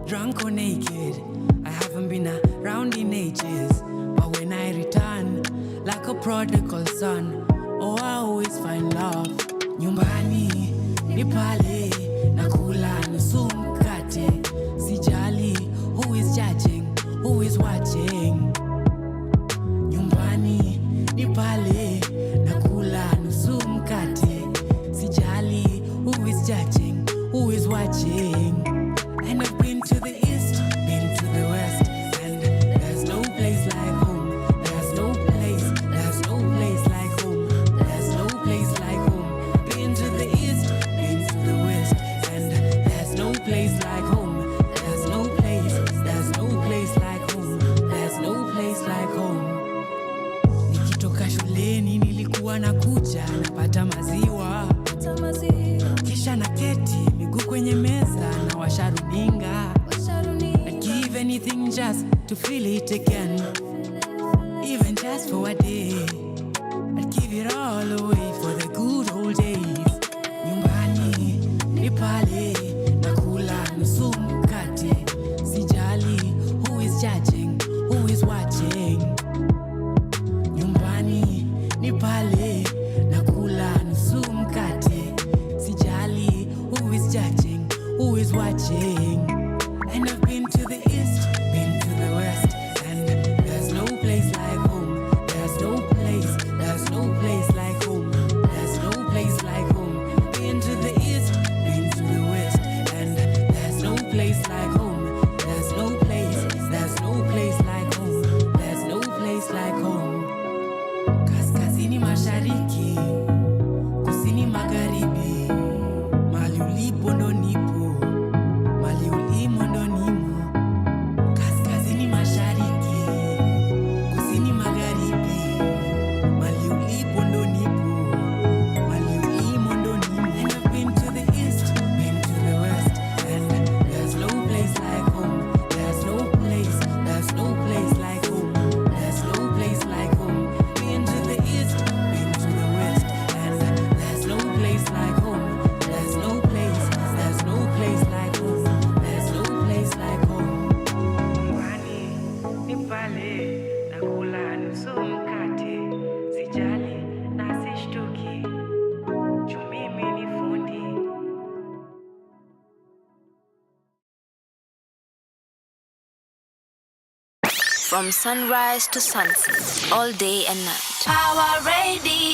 Drunk or naked, I haven't been around in ages. But when I return, like a prodigal son, oh, I always find love. Nyumbani, ni pale, nakula nusu mkate. Sijali, who is judging, who is watching. Nyumbani, ni pale, nakula nusu mkate. Sijali, who is judging, who is watching. And I've been to the east, been to the west, and there's no place like home. There's no place like home. There's no place like home. Been to the east, been to the west, and there's no place like home. There's no place like home. There's no place like home. Nikitoka shuleni nilikuwa nakuja napata maziwa. Kisha na keti miguu kwenye meza na washa runinga. I'd give anything just to feel it again, even just for a day. I'd give it all away for the good old days. Nyumbani, ni pale, nakula nusu mkate. Sijali, who is judging, who is watching. Nyumbani, ni pale, nakula nusu mkate. Sijali, who is judging, who is watching. And I've been to the east, been to the west, and there's no place like home. There's no place like home. There's no place like home. Been to the east, been to the west, and there's no place like home. There's no place like home. There's no place like home. Kaskazini mashariki, kusini magharibi, mali ulipo ndo nipo, mali ulimo ndo nimo. Kaskazini mashariki, kusini magharibi, mali ulipo ndo nipo, mali ulimo From sunrise to sunset, all day and night. Power Radio.